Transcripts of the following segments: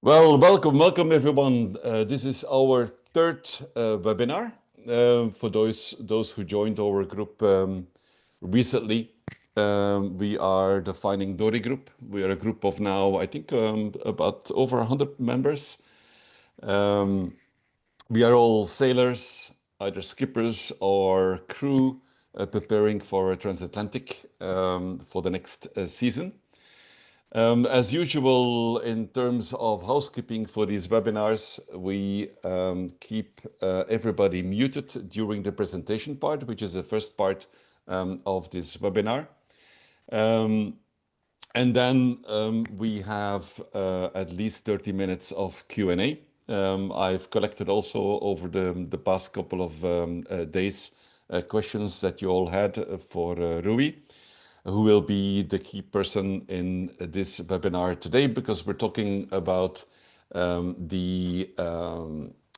Well, welcome everyone. This is our third webinar. For those who joined our group recently, we are the Finding Dory group. We are a group of now, I think, about over 100 members. We are all sailors, either skippers or crew, preparing for a transatlantic for the next season. As usual, in terms of housekeeping for these webinars, we keep everybody muted during the presentation part, which is the first part of this webinar. And then we have at least 30 minutes of Q&A. I've collected also over the past couple of days questions that you all had for Rui, who will be the key person in this webinar today, because we're talking about the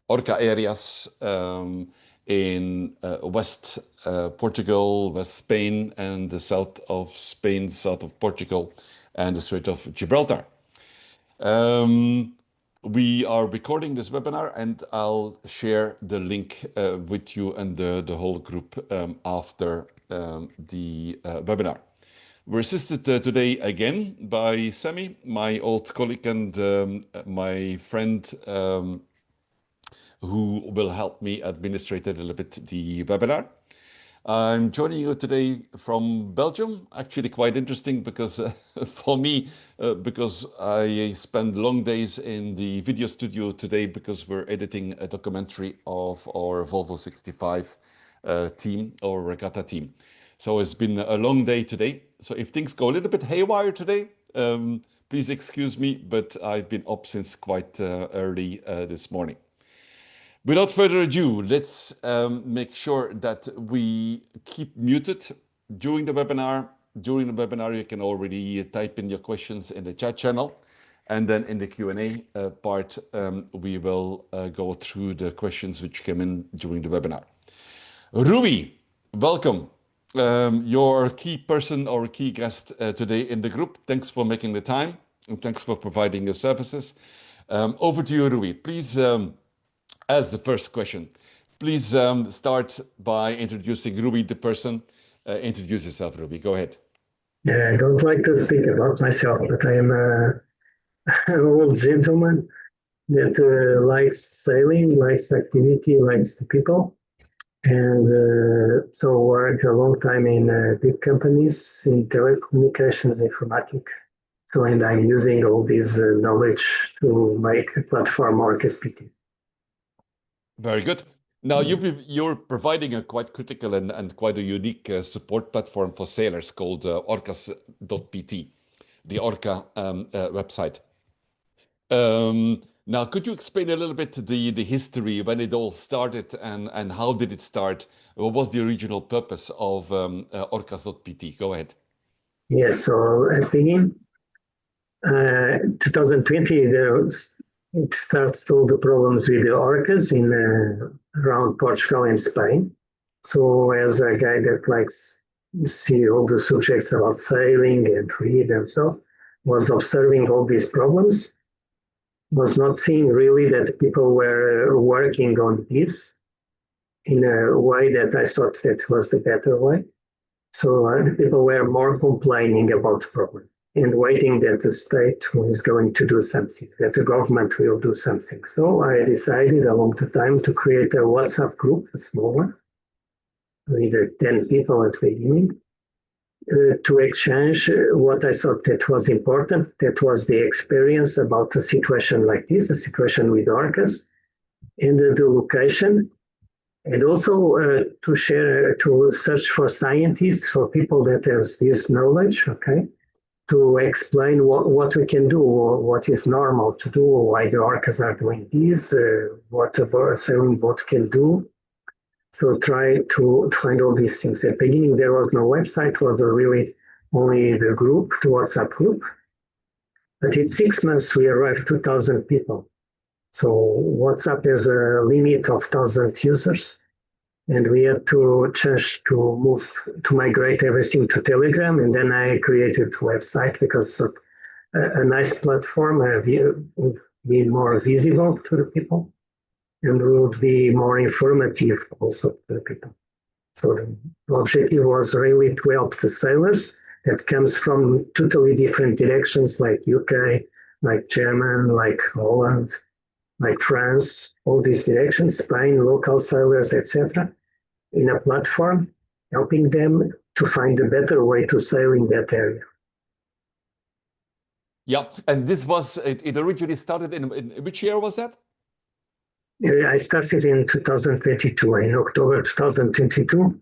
orca areas in West Portugal, West Spain, and the south of Spain, south of Portugal, and the Strait of Gibraltar. We are recording this webinar, and I'll share the link with you and the whole group after the webinar. We're assisted today again by Sammy, my old colleague and my friend, who will help me administrate a little bit the webinar. I'm joining you today from Belgium. Actually quite interesting because for me, because I spend long days in the video studio today because we're editing a documentary of our Volvo 65 team, our regatta team. So it's been a long day today. So if things go a little bit haywire today, please excuse me, but I've been up since quite early this morning. Without further ado, let's make sure that we keep muted during the webinar. During the webinar, you can already type in your questions in the chat channel. And then in the Q&A part, we will go through the questions which came in during the webinar. Rui, welcome. You're a key person or a key guest today in the group. Thanks for making the time, and thanks for providing your services. Over to you, Rui. Please, as the first question, please start by introducing Rui, the person. Introduce yourself, Rui. Go ahead. Yeah, I don't like to speak about myself, but I am an old gentleman that likes sailing, likes activity, likes the people. And so worked a long time in big companies in telecommunications, informatics. So, and I'm using all this knowledge to make a platform orchestrated. Very good. Now, you're providing a quite critical and quite a unique support platform for sailors called orcas.pt, the orca website. Now, could you explain a little bit the history, when it all started, and how did it start? What was the original purpose of orcas.pt? Go ahead. Yes, so at the beginning, 2020, it starts all the problems with the orcas in around Portugal and Spain. So as a guy that likes to see all the subjects about sailing and read and so, was observing all these problems, was not seeing really that people were working on this in a way that I thought that was the better way. So people were more complaining about the problem and waiting that the state was going to do something, that the government will do something. So I decided along the time to create a WhatsApp group, a small one, with 10 people at the beginning, to exchange what I thought that was important, that was the experience about a situation like this, a situation with orcas, and the location, and also to share, to search for scientists, for people that has this knowledge, okay, to explain what we can do, or what is normal to do, or why the orcas are doing this, what a sailing boat can do. So try to find all these things. At the beginning, there was no website, was really only the group, the WhatsApp group. But in 6 months, we arrived 2,000 people. So WhatsApp has a limit of 1,000 users. And we had to change, to migrate everything to Telegram. And then I created a website because of a nice platform be more visible to the people and would be more informative also to the people. So the objective was really to help the sailors that comes from totally different directions, like UK, like German, like Holland, like France, all these directions, Spain, local sailors, etc., in a platform, helping them to find a better way to sail in that area. Yeah, and this was it originally started in which year was that? I started in 2022, in October 2022.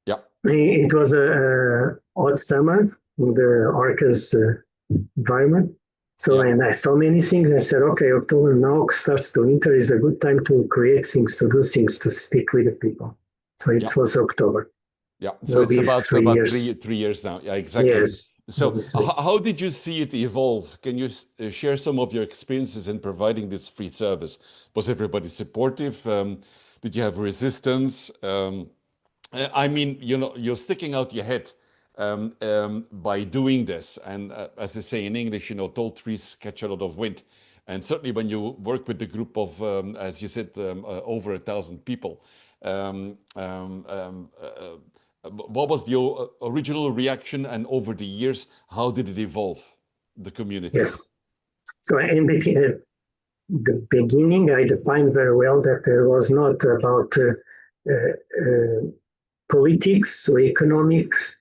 Yeah, It was a hot summer in the orca's environment. So, yeah, and I saw many things. I said, okay, October now starts the winter is a good time to create things, to do things, to speak with the people. So yeah. it was October. Yeah, so Will it's be about 3 years. 3 years now. Yeah, exactly. Yes, So this week. how did you see it evolve? Can you share some of your experiences in providing this free service? Was everybody supportive? Did you have resistance? I mean, you know, you're sticking out your head by doing this. And as they say in English, you know, tall trees catch a lot of wind. And certainly when you work with a group of, as you said, over 1,000 people, um, um, um, uh, what was the original reaction? And over the years, how did it evolve, the community? Yes. So in the beginning, I defined very well that there was not about politics or economics.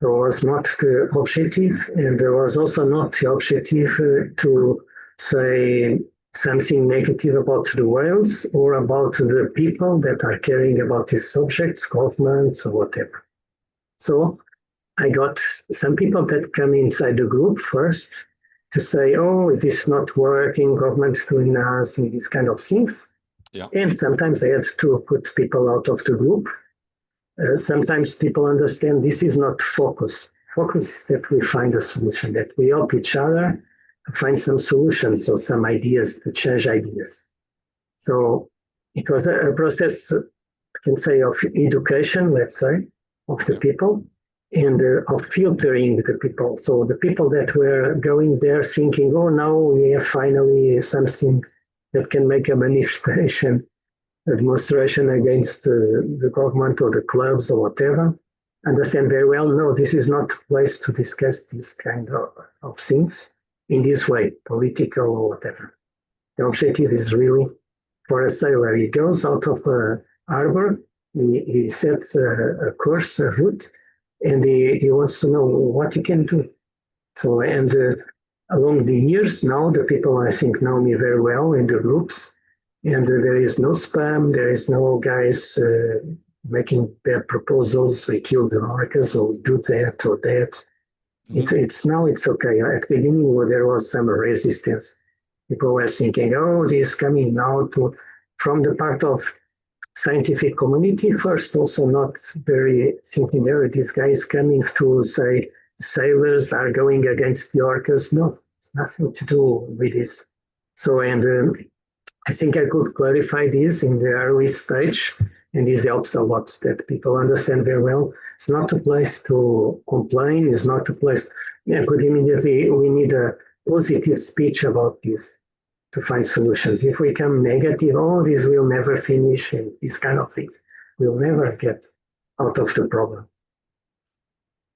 There was not the objective, and there was also not the objective to say something negative about the whales or about the people that are caring about these subjects, governments or whatever. So I got some people that come inside the group first to say, oh, it is not working, government's doing nothing, these kind of things. Yeah. And sometimes I had to put people out of the group. Sometimes people understand this is not focus. Focus is that we find a solution, that we help each other to find some solutions or some ideas, to change ideas. So it was a process, I can say, of education, let's say, of the Yeah. people and of filtering the people. So the people that were going there thinking, oh, now we have finally something that can make a manifestation, a demonstration against the government or the clubs or whatever, understand very well, no, this is not a place to discuss this kind of things in this way, political or whatever. The objective is really for a sailor. He goes out of a harbor, he sets a course, a route, and he wants to know what he can do. So, and along the years now, the people I think know me very well in the groups, and there is no spam, there is no guys making bad proposals. We kill the orcas, or we do that or that. Mhm. It's now it's okay. At the beginning, where there was some resistance, people were thinking, "Oh, this is coming now to from the part of scientific community first, also not very thinking there. This guy is coming to say sailors are going against the orcas. No, it's nothing to do with this. So, and I think I could clarify this in the early stage, and this helps a lot that people understand very well. It's not a place to complain. It's not a place. Yeah, but immediately we need a positive speech about this to find solutions. If we come negative, oh, this will never finish, and these kind of things, we'll never get out of the problem.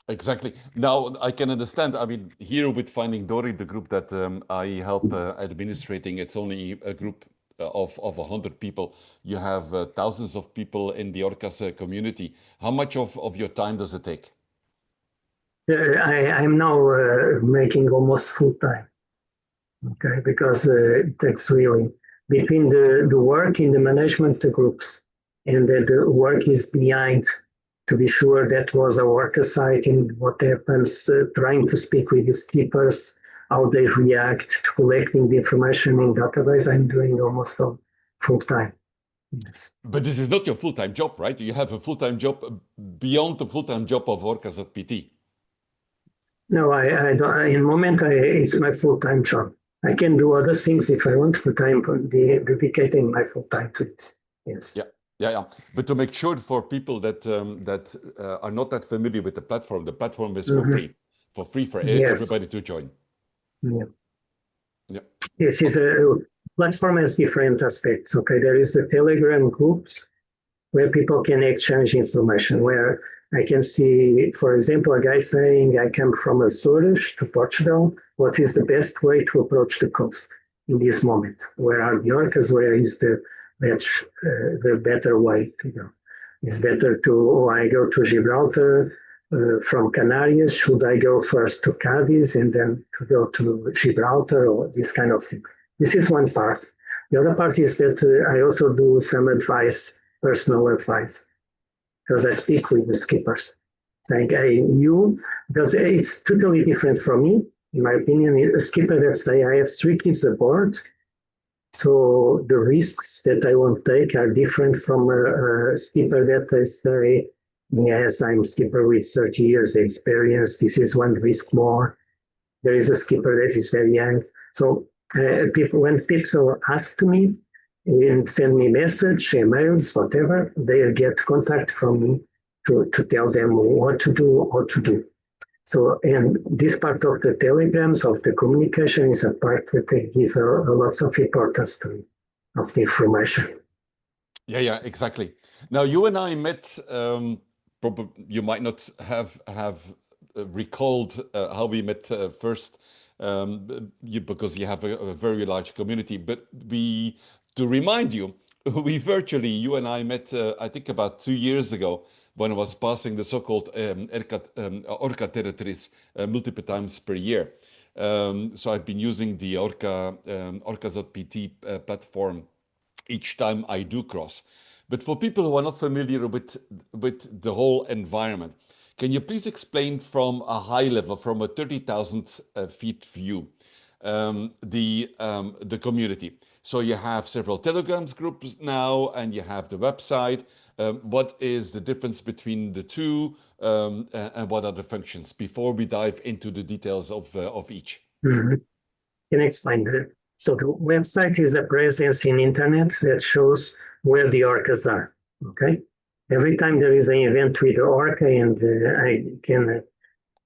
Exactly. Now I can understand. I mean, here with Finding Dory, the group that I help administrating, it's only a group of 100 people. You have thousands of people in the Orcas community. How much of your time does it take? I'm now making almost full time, okay, because it takes really between the work in the management groups and the work is behind to be sure that was a worker site and what happens, trying to speak with the skippers, how they react, to collecting the information in database. I'm doing almost all full time. Yes. But this is not your full-time job, right? You have a full-time job beyond the full-time job of Orcas at PT. No, I don't. In moment, it's my full time job. I can do other things if I want, but I'm dedicating my full time to this. Yes. Yeah, yeah, yeah. But to make sure for people that are not that familiar with the platform is Mm-hmm. for free for Yes. everybody to join. Yeah. Yeah. This is Okay. a platform has different aspects. Okay, there is the Telegram groups where people can exchange information, where I can see, for example, a guy saying, I come from Açores to Portugal. What is the best way to approach the coast in this moment? Where are the orcas? Where is the better way to go? It's better to, oh, I go to Gibraltar from Canarias. Should I go first to Cadiz and then to go to Gibraltar or this kind of thing? This is one part. The other part is that I also do some advice, personal advice, because I speak with the skippers, saying, hey, you, because it's totally different from me. In my opinion, a skipper that say, I have 3 kids aboard, so the risks that I won't take are different from a skipper that they say, yes, I'm skipper with 30 years experience. This is one risk more. There is a skipper that is very young. So when people ask to me and send me message, emails, whatever, they get contact from me to tell them what to do, how to do. So, and this part of the telegrams of the communication is a part that they give a lots of importance to me, of the information. Yeah, exactly. Now, you and I met. Probably you might not have recalled how we met first, because you have a very large community. But to remind you, we virtually, you and I met, I think about 2 years ago when I was passing the so-called orca territories multiple times per year. So I've been using the orcas.pt platform each time I do cross. But for people who are not familiar with the whole environment, can you please explain from a high level, from a 30,000 feet view, the community? So you have several Telegrams groups now, and you have the website. What is the difference between the two, and what are the functions? Before we dive into the details of each. Mm-hmm. Can I explain that? So the website is a presence in internet that shows where the orcas are. Okay. Every time there is an event with the orca, and I can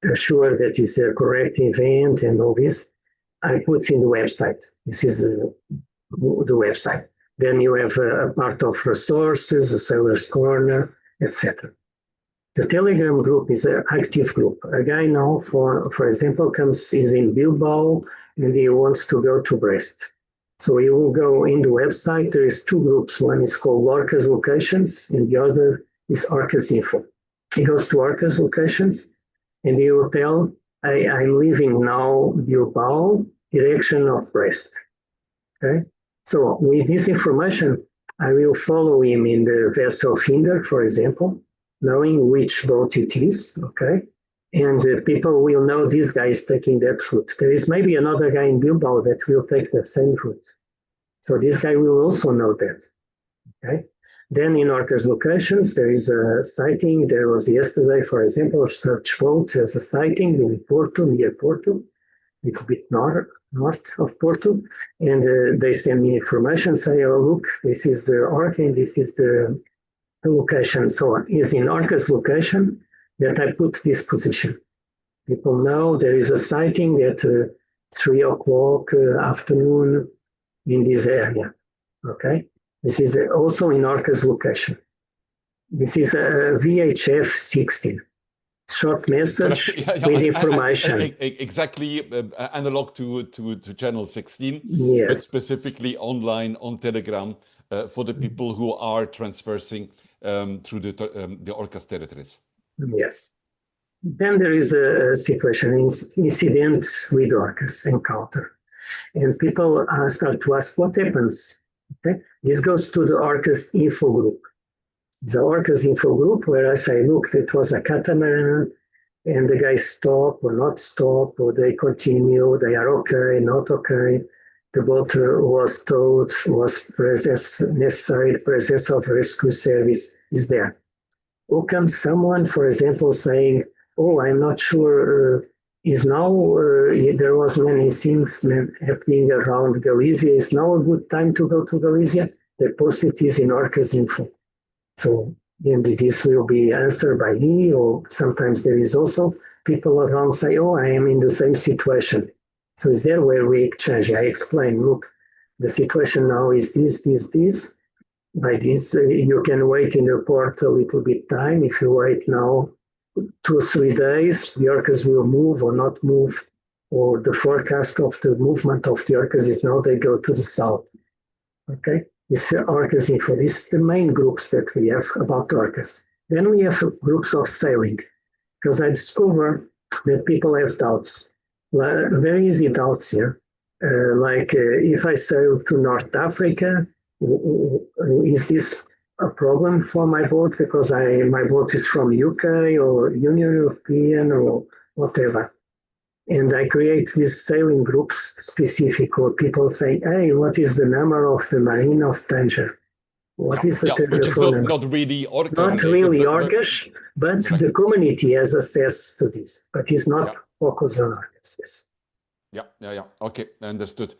assure that it's a correct event and all this, I put in the website. This is the website. Then you have a part of resources, a sailor's corner, etc. The Telegram group is an active group. A guy now, for example, is in Bilbao and he wants to go to Brest. So he will go in the website. There is 2 groups. One is called Orcas Locations and the other is Orcas Info. He goes to Orcas Locations and he will tell, I'm leaving now Bilbao, direction of Brest. Okay. So with this information, I will follow him in the vessel finder, for example, knowing which boat it is. Okay. And people will know this guy is taking that route. There is maybe another guy in Bilbao that will take the same route. So this guy will also know that. Okay. Then in Orcas Locations, there is a sighting. There was yesterday, for example, a search boat has a sighting in Porto, near Porto, a little bit north of Porto, and they send me information, say, oh, look, this is the orca and this is the location. So it's in orca's location that I put this position. People know there is a sighting at 3 o'clock afternoon in this area. Okay, this is also in orca's location. This is a VHF 16. Short Correct. message Yeah, with information. exactly. Analog to channel 16, but Yes, specifically online on Telegram for the people who are transversing through the Orcas territories. yes. Then there is a situation, incident with orcas encounter. And people start to ask what happens. Okay? This goes to the orcas info group. The orcas info group where I say, look, it was a catamaran and the guys stop or not stop, or they continue, they are okay, not okay. The boat was towed, was necessary presence of rescue service is there. Or can someone, for example, saying, oh, I'm not sure, is now, there was many things happening around Galicia, is now a good time to go to Galicia? They posted this in Orcas Info. So, and this will be answered by me, or sometimes there is also people around say, oh, I am in the same situation. So it's there where we exchange. I explain, look, the situation now is this. By this, you can wait in the port a little bit time. If you wait now 2 or 3 days, the orcas will move or not move, or the forecast of the movement of the orcas is now they go to the south. Okay, this orcas info. This is the main groups that we have about orcas. Then we have groups of sailing, because I discover that people have doubts, very easy doubts here. If I sail to North Africa, is this a problem for my boat because my boat is from UK or Union European or whatever? And I create these sailing groups specific where people say, hey, what is the number of the marine of danger? What is the which is telephone number? not really orca Not related, really orcas, but correct. the community has access to this, but it's not focused on orcas. Yes. Yeah. Okay, understood.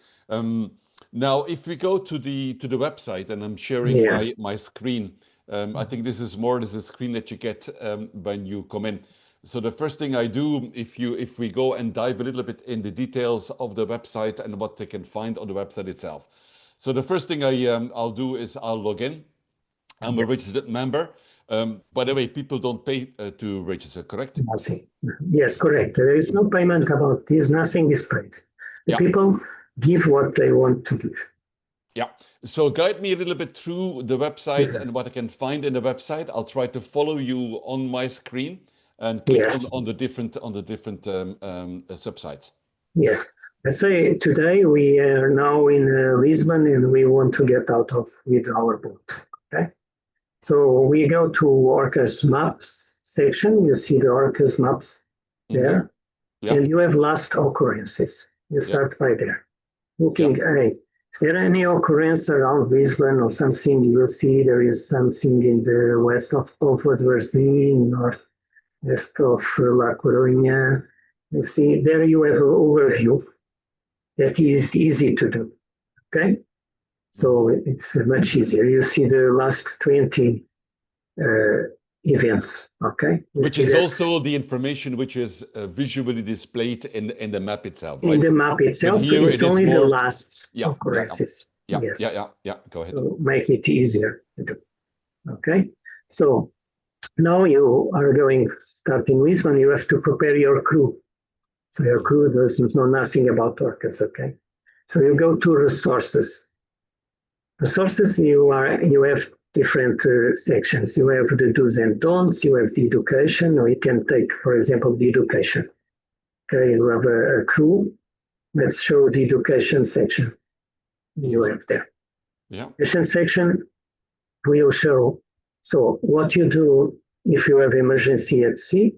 Now, if we go to the website, and I'm sharing Yes. my screen, I think this is more the screen that you get when you come in. So the first thing I do, if we go and dive a little bit in the details of the website and what they can find on the website itself. So the first thing I'll do is I'll log in. I'm a registered member. By the way, people don't pay to register, correct? Nothing. Yes, correct. There is no payment about this. Nothing is paid. The people give what they want to give. Yeah. So guide me a little bit through the website and what I can find in the website. I'll try to follow you on my screen and click on the different subsites. Yes. Let's say today we are now in Lisbon and we want to get out with our boat. Okay. So we go to Orcas maps section. You see the Orcas maps there, and you have last occurrences. You start by there. Looking, hey, is there any occurrence around Lisbon or something? You will see there is something in the west of Port Varzim, northwest of La Coruña. You see there you have an overview that is easy to do. Okay, so it's much easier. You see the last 20 events. Okay, which is also the information which is visually displayed in the map itself, right? In the map itself, it's only the last occurrences. Yes. Go ahead. To make it easier to do. Okay, so now you are starting Lisbon, you have to prepare your crew. So your crew doesn't know nothing about orcas, okay? So you go to resources. Resources, you have different sections. You have the do's and don'ts, you have the education, or you can take, for example, the education. Okay, you have a crew. Let's show the education section. You have there. Education section will show, so what you do if you have emergency at sea,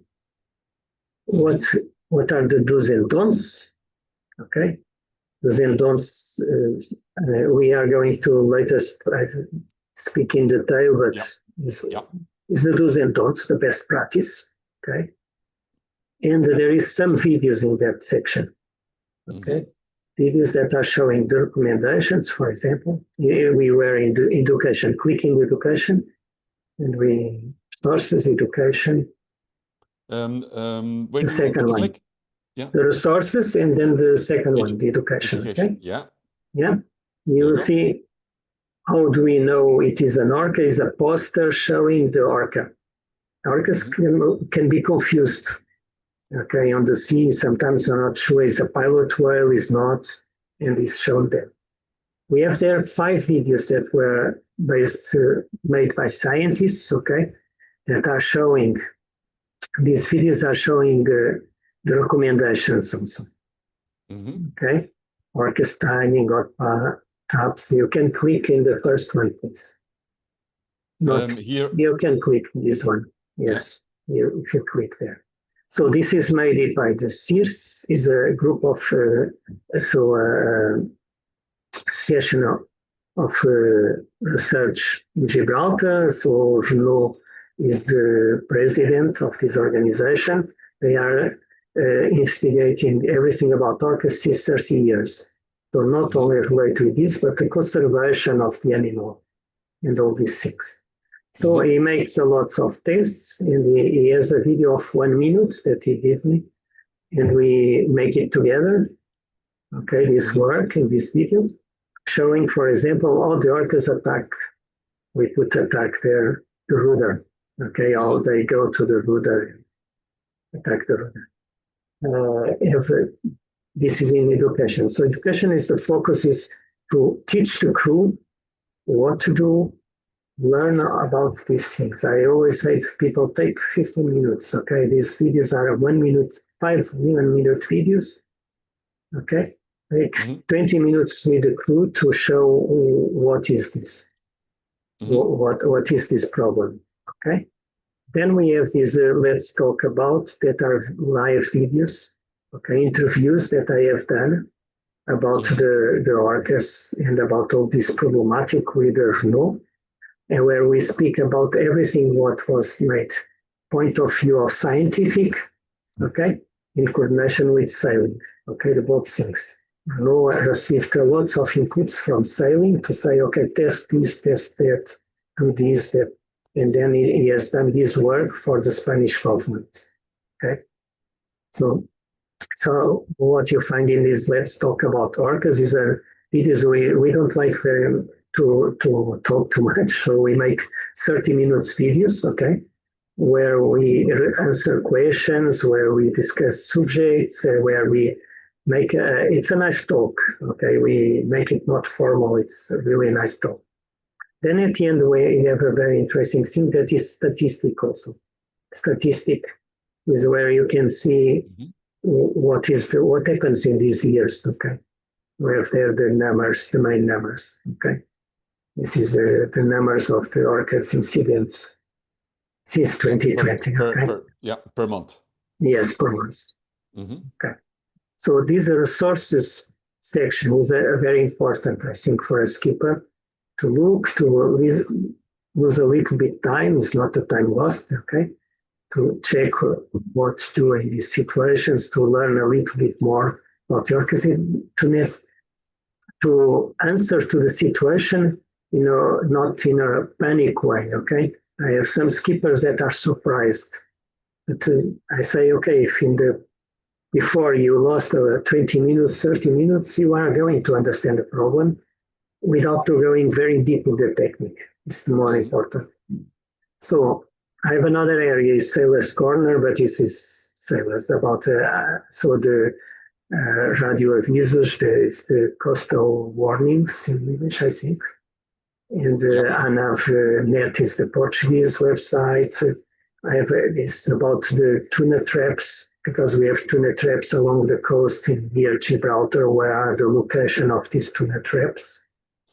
what are the do's and don'ts, okay? Do's and don'ts, we are going to later speak in detail, but is the do's and don'ts, the best practice, okay? And there is some videos in that section, okay? Videos that are showing the recommendations, for example. We were in the education, clicking education, and resources, education. The second one. The resources, and then the second one, the education. Okay? Yeah. You will see how do we know it is an orca, is a poster showing the orca. Orcas can be confused. Okay, on the sea, sometimes you're not sure is a pilot whale, is not, and it's shown there. We have there 5 videos that were made by scientists, okay, that are showing, these videos are showing the recommendations also. Okay, orcas timing or tabs. You can click in the first one, please. Here. You can click this one. Yes, if you click there. So this is made by the CIRS, is a group of association of research in Gibraltar. So Renault is the president of this organization. They are investigating everything about orcas since 30 years. So not only related to this, but the conservation of the animal and all these things. So he makes a lots of tests, and he has a video of 1 minute that he gave me, and we make it together. Okay, this work in this video, showing, for example, all the orcas attack. We put attack there, the rudder. Okay, how they go to the rudder, attack the rudder. This is in education. So education is the focus is to teach the crew what to do, learn about these things. I always say to people, take 15 minutes. Okay, these videos are 1 minute, 5 1 minute videos. Okay, take 20 minutes with the crew to show what is this, what is this problem. Okay, then we have these let's talk about that are live videos. Okay, interviews that I have done about the orcas and about all this problematic with the Renault, and where we speak about everything what was made point of view of scientific, okay, in coordination with sailing, okay, the both things. Renault received lots of inputs from sailing to say, okay, test this, test that, do this, that, and then he has done this work for the Spanish government, okay. So what you find in this Let's Talk About Orcas is videos we don't like to talk too much, so we make 30 minutes videos, okay, where we answer questions, where we discuss subjects, where we make it's a nice talk, okay, we make it not formal, it's a really nice talk. Then at the end we have a very interesting thing that is statistic also. Statistic is where you can see what happens in these years, okay? Where they're the numbers, the main numbers, okay? This is the numbers of the orcas incidents since 2020, okay? Per month. Yes, per month. Okay. So these resources section is very important, I think, for a skipper to look, to lose a little bit time. It's not a time lost, okay? To check what to do in these situations, to learn a little bit more about your case, to answer to the situation, not in a panic way, okay? I have some skippers that are surprised. But I say, okay, if before you lost 20 minutes, 30 minutes, you are going to understand the problem without going very deep in the technique. It's more important. So I have another area, is Sailor's Corner, but this is sailors about so the radio avisos, there is the coastal warnings in English, I think. And ANAV.net is the Portuguese website. I have this about the tuna traps, because we have tuna traps along the coast near Gibraltar, where are the location of these tuna traps.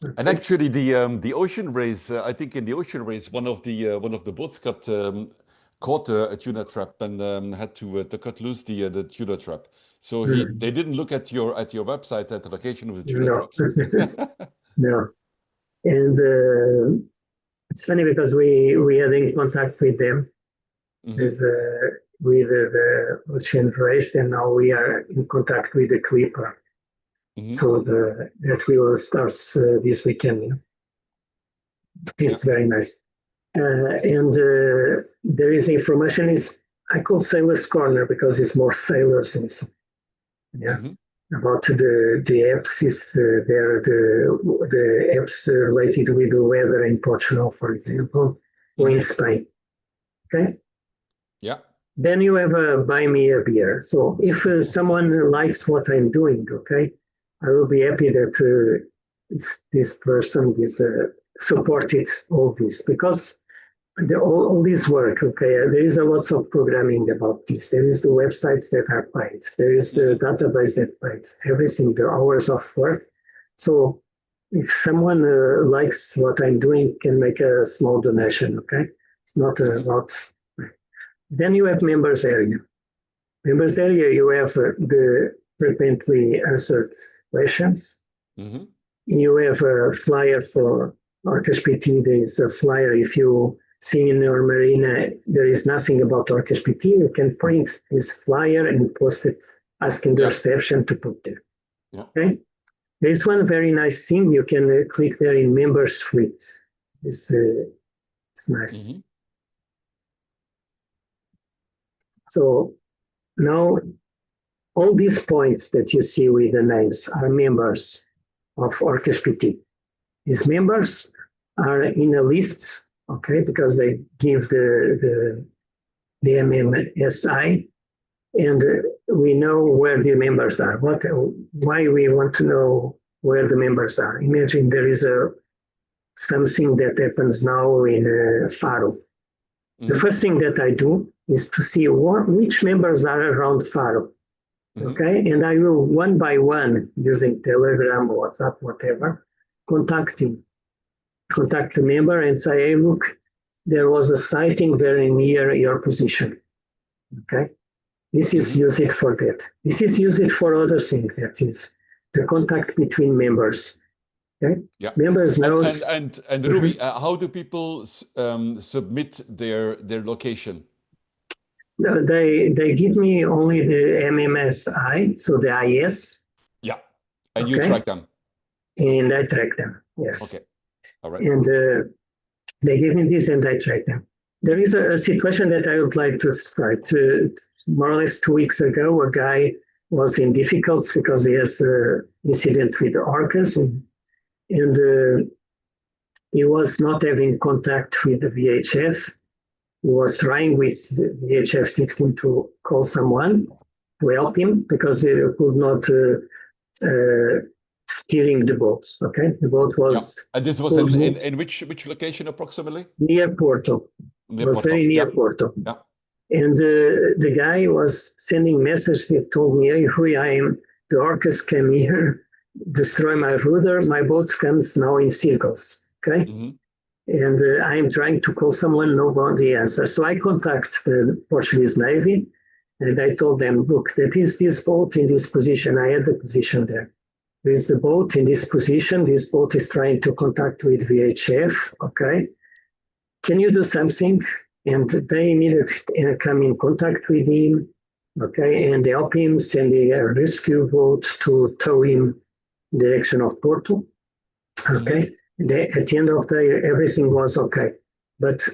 Okay. And actually, the ocean race, I think in the ocean race, one of the boats caught a tuna trap and had to cut loose the tuna trap. So they didn't look at your website at the location of the tuna traps. No, and it's funny because we had in contact with them with the ocean race, and now we are in contact with the Clipper. So that will start this weekend. It's very nice. And there is information, I call Sailor's Corner because it's more sailors and so. Yeah. About the apps is there, the apps related with the weather in Portugal, for example, or in Spain. Okay. Yeah. Then you have buy me a beer. So if someone likes what I'm doing, okay, I will be happy that this person is supported all this, because all this work, okay, there is a lot of programming about this. There is the websites that are paid. There is the database that pays everything, the hours of work. So if someone likes what I'm doing, can make a small donation, okay? It's not a lot. Then you have members area. Members area, you have the frequently answered questions. You have a flyer for Orcas PT. There is a flyer. If you see in your marina, there is nothing about Orcas PT, you can print this flyer and post it, asking the reception to put there. Okay. There's one very nice thing. You can click there in members fleet. It's nice. So now all these points that you see with the names are members of Orcas PT. These members are in a list, okay, because they give the MMSI, and we know where the members are. Why we want to know where the members are? Imagine there is something that happens now in Faro. The first thing that I do is to see which members are around Faro. Okay, and I will one by one, using Telegram, WhatsApp, whatever, contact the member and say, hey, look, there was a sighting very near your position. Okay, this is used for that. This is used for other things. That is the contact between members. Okay, yeah. Members knows. And Ruby, how do people submit their location? They give me only the MMSI, so the IS. Yeah, and you track them. And I track them. Yes. Okay. All right. And they give me this, and I track them. There is a situation that I would like to describe. More or less 2 weeks ago, a guy was in difficulties because he has an incident with orcas, and he was not having contact with the VHF. He was trying with VHF 16 to call someone to help him because he could not steering the boat. Okay, the boat was. And this was in which location approximately? Near Porto. It was very near Porto. Yeah. And the guy was sending messages that told me, hey, Rui, the orcas came here, destroy my rudder, my boat comes now in circles. Okay. And I'm trying to call someone, nobody answers. So I contact the Portuguese Navy, and I told them, look, that is this boat in this position. I had the position there. There is the boat in this position. This boat is trying to contact with VHF. Okay. Can you do something? And they immediately come in contact with him. Okay. And they help him, sending a rescue boat to tow him in the direction of Porto. Okay. At the end of the day, everything was okay. But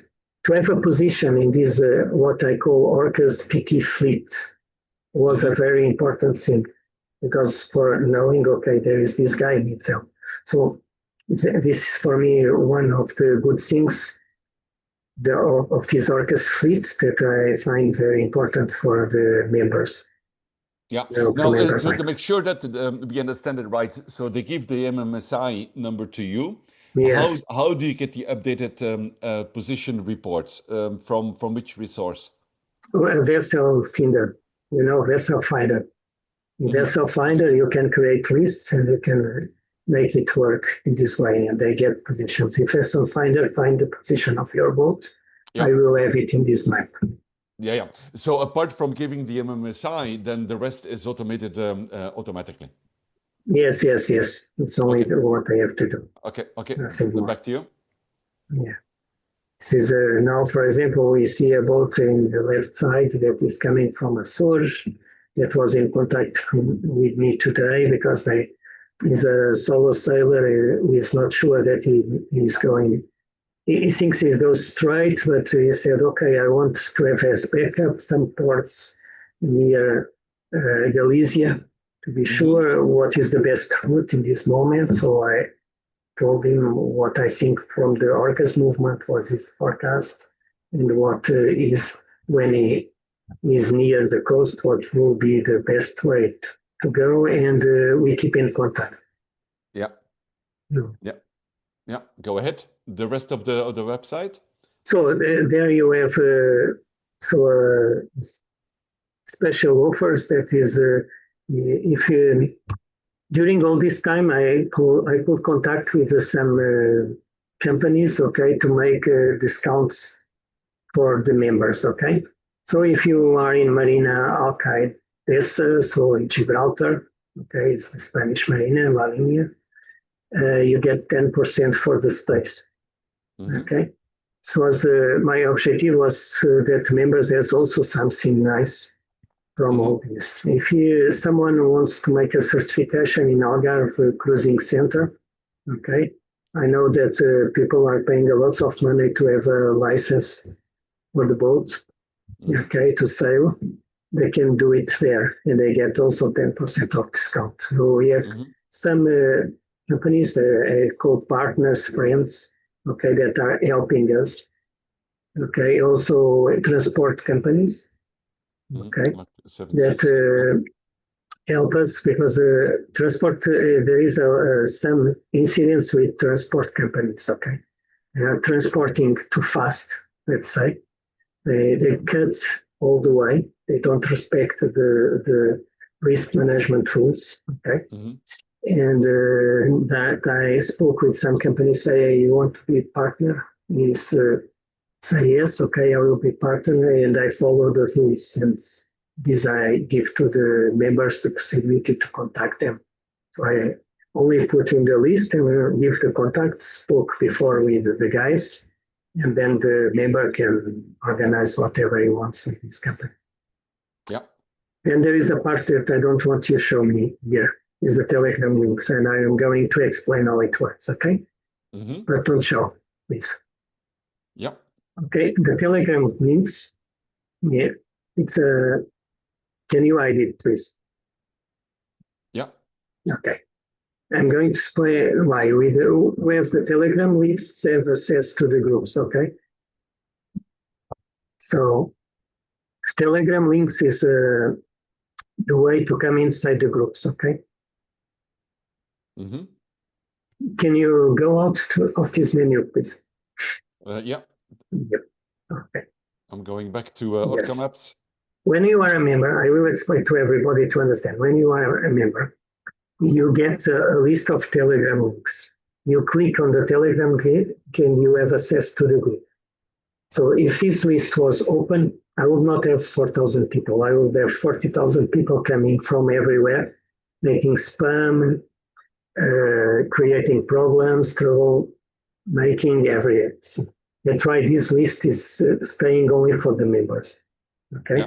to have a position in this, what I call Orca's PT fleet, was a very important thing, because for knowing, okay, there is this guy in itself. So this is for me one of the good things of this Orca's fleet that I find very important for the members. Yeah. Now, to make sure that we understand it right, so they give the MMSI number to you. Yes. How do you get the updated position reports from which resource? Vessel Finder, Vessel Finder. In Vessel Finder, you can create lists and you can make it work in this way, and they get positions. If Vessel Finder find the position of your boat, I will have it in this map. Yeah. So apart from giving the MMSI, then the rest is automated automatically. Yes. It's only what I have to do. Okay. Back to you. Yeah. This is now, for example, we see a boat in the left side that is coming from a source that was in contact with me today because he's a solo sailor. He is not sure that he's going. He thinks he goes straight, but he said, okay, I want to have as backup some ports near Galicia to be sure what is the best route in this moment. So I told him what I think from the orcas movement was his forecast, and what is when he is near the coast, what will be the best way to go, and we keep in contact. Yeah. Go ahead. The rest of the website. So there you have special offers. That is, if during all this time I could contact with some companies, okay, to make discounts for the members, okay. So if you are in Marina Alcaide, so in Gibraltar, okay, it's the Spanish Marina, La Línea, you get 10% for the stays, okay. So my objective was that members has also something nice from all this. If someone wants to make a certification in Algarve Cruising Center, okay, I know that people are paying a lot of money to have a license for the boat, okay, to sail. they can do it there, and they get also 10% of discount. So we have some companies called partners, friends, okay, that are helping us. Okay, also transport companies, okay, that help us because transport, there is some incidents with transport companies, okay. They are transporting too fast, let's say. They cut all the way. They don't respect the risk management rules, okay. And that I spoke with some companies, say, hey, you want to be a partner? Is say yes, okay, I will be partner, and I follow the rules, and this I give to the members the possibility to contact them. So I only put in the list and give the contact, spoke before with the guys, and then the member can organize whatever he wants with his company. Yeah. And there is a part that I don't want you to show me here, is the Telegram links, and I am going to explain how it works, okay? But don't show, please. Yeah. Okay, the Telegram links, yeah, it's a, can you hide it, please? Yeah. Okay. I'm going to explain why we have the Telegram links have access to the groups, okay? So Telegram links is the way to come inside the groups, okay? Can you go out of this menu, please? Yeah. Yep. Okay. I'm going back to Orca Yes. Maps. When you are a member, I will explain to everybody to understand. When you are a member, you get a list of Telegram links. You click on the Telegram link and you have access to the group. So if this list was open, I would not have 4,000 people. I would have 40,000 people coming from everywhere, making spam, creating problems, trouble, making everything. That's why this list is staying only for the members. Okay. Yeah.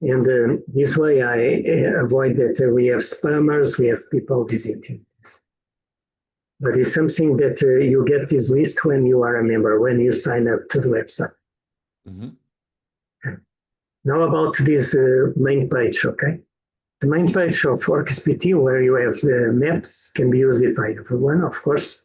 And this way I avoid that we have spammers, we have people visiting this. But it's something that you get this list when you are a member, when you sign up to the website. Okay. Now about this main page, okay? The main page of OrcSPT, where you have the maps, can be used by everyone, of course.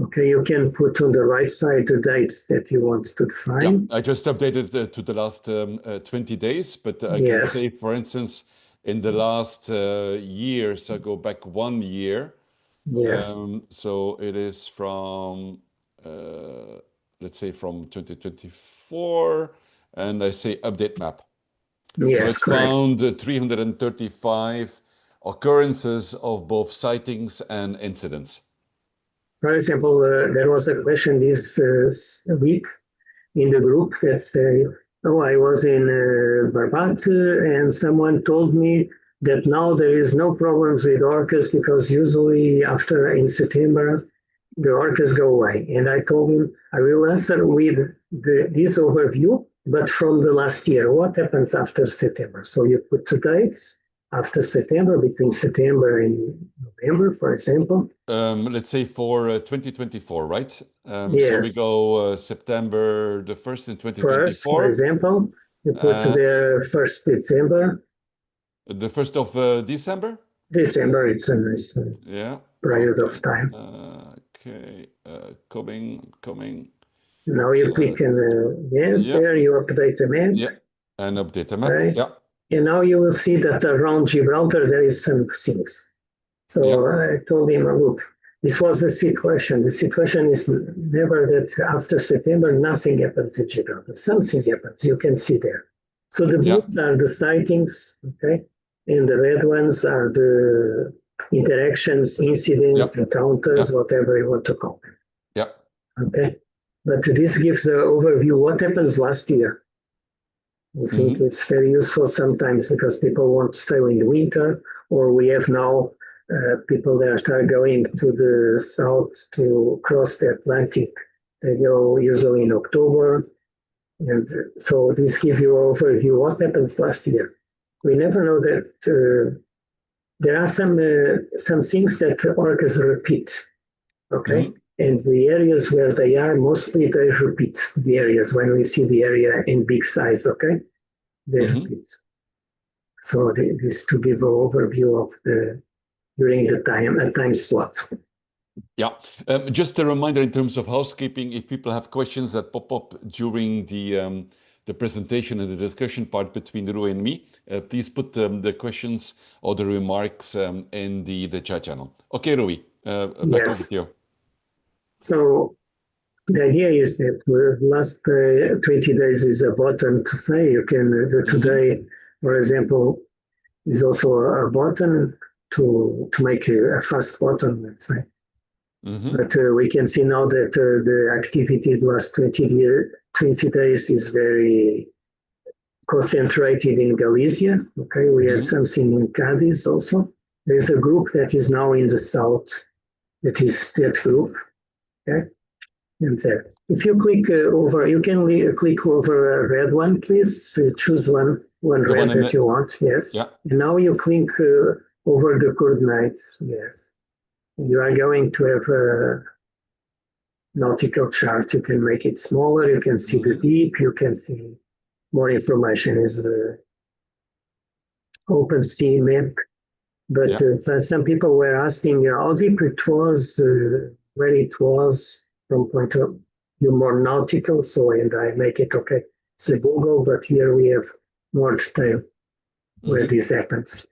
Okay, you can put on the right side the dates that you want to define. Yeah, I just updated to the last 20 days, but I can say, for instance, in the last years, I go back 1 year. Yes. So it is from, let's say from 2024, and I say update map. Yes, so it found 335 occurrences of both sightings and incidents. For example, there was a question this week in the group that said, oh, I was in Barbate and someone told me that now there is no problems with orcas because usually after in September, the orcas go away. And I told him, I will answer with this overview, but from the last year, what happens after September? So you put two dates after September, between September and November, for example. Let's say for 2024, right? Yes. So we go September the 1st in 2024. First, for example, you put the 1st December. The 1st of December? December, it's a nice period of time. Okay, coming. Now you click on yes, there you update the map. Yeah, and update the map, yeah. And now you will see that around Gibraltar there is some things. So I told him, look, this was the situation. The situation is never that after September nothing happens in Gibraltar. Something happens, you can see there. So the blues are the sightings, okay? And the red ones are the interactions, incidents, encounters, whatever you want to call them. Yeah. Okay. But this gives an overview what happens last year. I think it's very useful sometimes because people want to sail in the winter, or we have now people that are going to the south to cross the Atlantic. They go usually in October. And so this gives you an overview what happens last year. We never know that there are some things that orcas repeat, okay? And the areas where they are, mostly they repeat the areas when we see the area in big size, okay? They repeat. So this to give an overview of the during the time slot. Yeah, just a reminder in terms of housekeeping, if people have questions that pop up during the presentation and the discussion part between Rui and me, please put the questions or the remarks in the chat channel. Okay, Rui, back over Yes. to you. So the idea is that the last 20 days is a button to say you can today, for example, is also a button to make a fast button, let's say. But we can see now that the activity the last 20 days is very concentrated in Galicia. Okay, we had something in Cadiz also. There's a group that is now in the south. That is that group. Okay, and if you click over, you can click over a red one, please. Choose one The red one that you want. Yes. yeah. And now you click over the coordinates. Yes. You are going to have a nautical chart. You can make it smaller. You can see the deep. You can see more information. Is the open sea map. But some people were asking how deep it was, where it was from point of view more nautical. So, and I make it okay. It's a Google, but here we have more detail where this happens.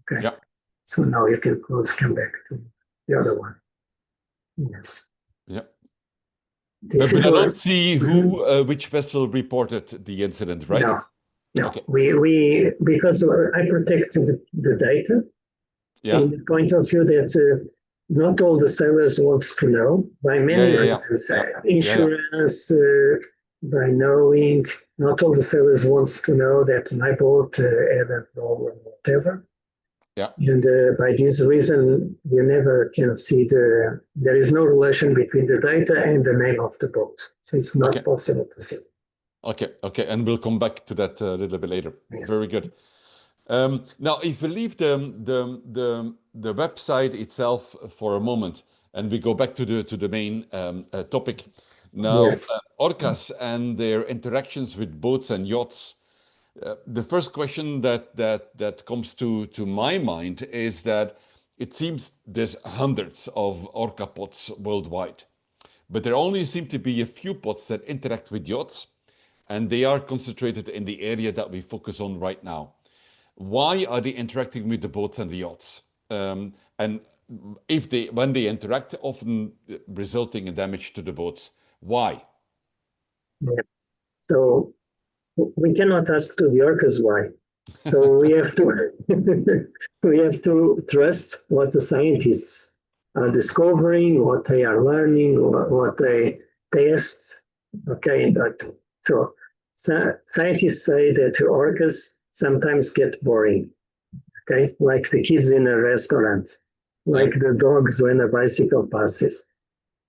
Okay. Yeah. So now you can come back to the other one. Yes. Yeah. But I don't see who, which vessel reported the incident, right? No. No, okay. we because I protect the data. Yeah. In the point of view that not all the sailors want to know by many reasons. Insurance, by knowing, not all the sailors wants to know that my boat had a problem, whatever. Yeah. And by this reason, you never can see there is no relation between the data and the name of the boat. So it's not possible to see. Okay, and we'll come back to that a little bit later. Yeah. Very good. Now, if we leave the website itself for a moment, and we go back to the main topic. Now, orcas and their interactions with boats and yachts. The first question that comes to my mind is that it seems there's hundreds of orca pods worldwide, but there only seem to be a few pods that interact with yachts. And they are concentrated in the area that we focus on right now. Why are they interacting with the boats and the yachts? And when they interact, often resulting in damage to the boats. Why? Yeah. So we cannot ask to the orcas why. So we have to trust what the scientists are discovering, what they are learning, what they test. Okay, so scientists say that orcas sometimes get boring, okay? Like the kids in a restaurant, like the dogs when a bicycle passes.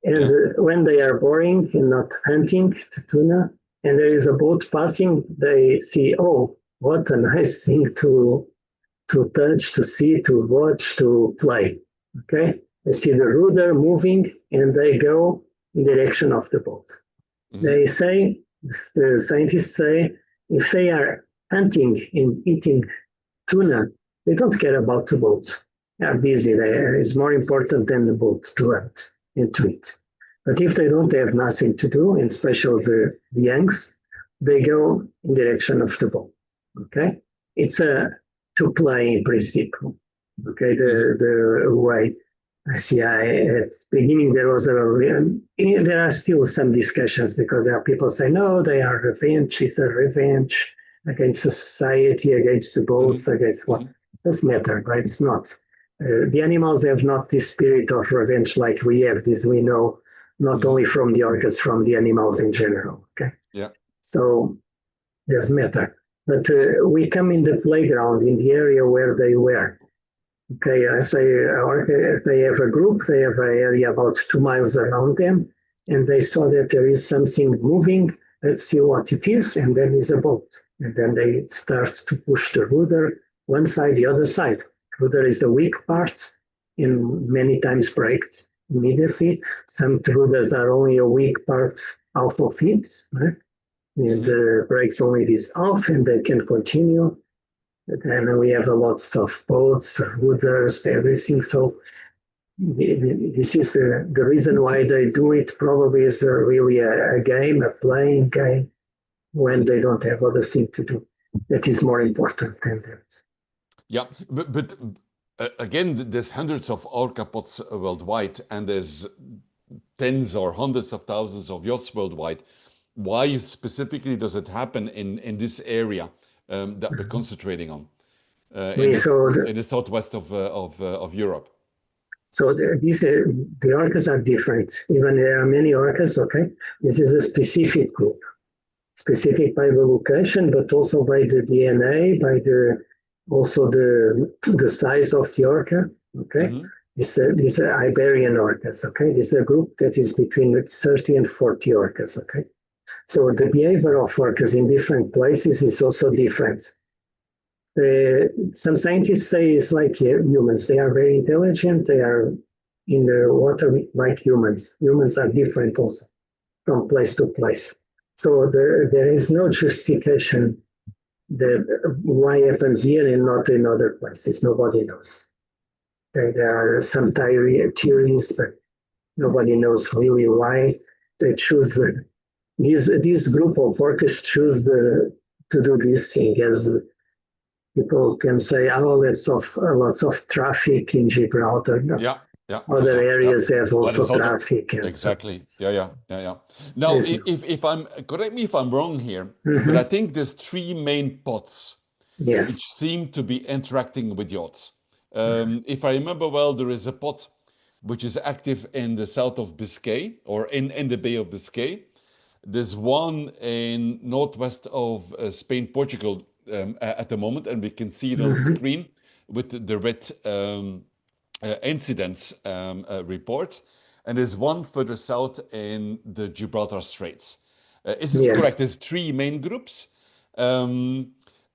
And when they are boring and not hunting tuna, and there is a boat passing, they see, oh, what a nice thing to touch, to see, to watch, to play, okay? They see the rudder moving and they go in the direction of the boat. They say, the scientists say, if they are hunting and eating tuna, they don't care about the boat. They are busy. It's more important than the boat to hunt and to eat. But if they don't have nothing to do, and especially the youngs, they go in the direction of the boat. Okay, it's to play in principle. Okay, the way. I see. At the beginning there was there are still some discussions because there are people say no, they are revenge. It's a revenge against the society, against the boats, against what doesn't matter, right? It's not. The animals have not this spirit of revenge like we have. This we know not only from the orcas, from the animals in general. Okay. Yeah. So doesn't matter. But we come in the playground in the area where they were. Okay, I say they have a group, they have an area about 2 miles around them, and they saw that there is something moving. Let's see what it is, and then is a boat. And then they start to push the rudder one side, the other side. Rudder is a weak part, and many times breaks immediately. Some rudders are only a weak part, half of it, right? And breaks only this half, and they can continue. Then we have lots of boats, wooders, everything. So this is the reason why they do it. Probably is really a game, a playing game, when they don't have other thing to do. That is more important than that. Yeah, but again, there's hundreds of orca pods worldwide, and there's tens or hundreds of thousands of yachts worldwide. Why specifically does it happen in this area that we're concentrating on Okay, so in the southwest of Europe? so the orcas are different. Even there are many orcas. Okay, this is a specific group, specific by the location, but also by the DNA, by the also the size of the orca. Okay, Mm-hmm. these are Iberian orcas. Okay, this is a group that is between 30 and 40 orcas. Okay, so the behavior of orcas in different places is also different. Some scientists say it's like humans. They are very intelligent. They are in the water like humans. Humans are different also from place to place. So there is no justification that why happens here and not in other places. Nobody knows. There are some theories, but nobody knows really why they choose this group of orcas choose to do this thing. As people can say, oh, lots of traffic in Gibraltar. No. Yeah, yeah, Other areas have But also it's other traffic and so. exactly. Yeah. Now, There's no. if I'm correct me if I'm wrong here, but I Mhm. think there's three main pods Yes. which seem to be interacting with yachts. If I remember well, there is a pod which is active in the south of Biscay or in the Bay of Biscay. There's one in northwest of Spain, Portugal at the moment, and we can see it on the Mhm. screen with the red incidents reports. And there's one further south in the Gibraltar Straits. Is this Yes. correct? There's three main groups.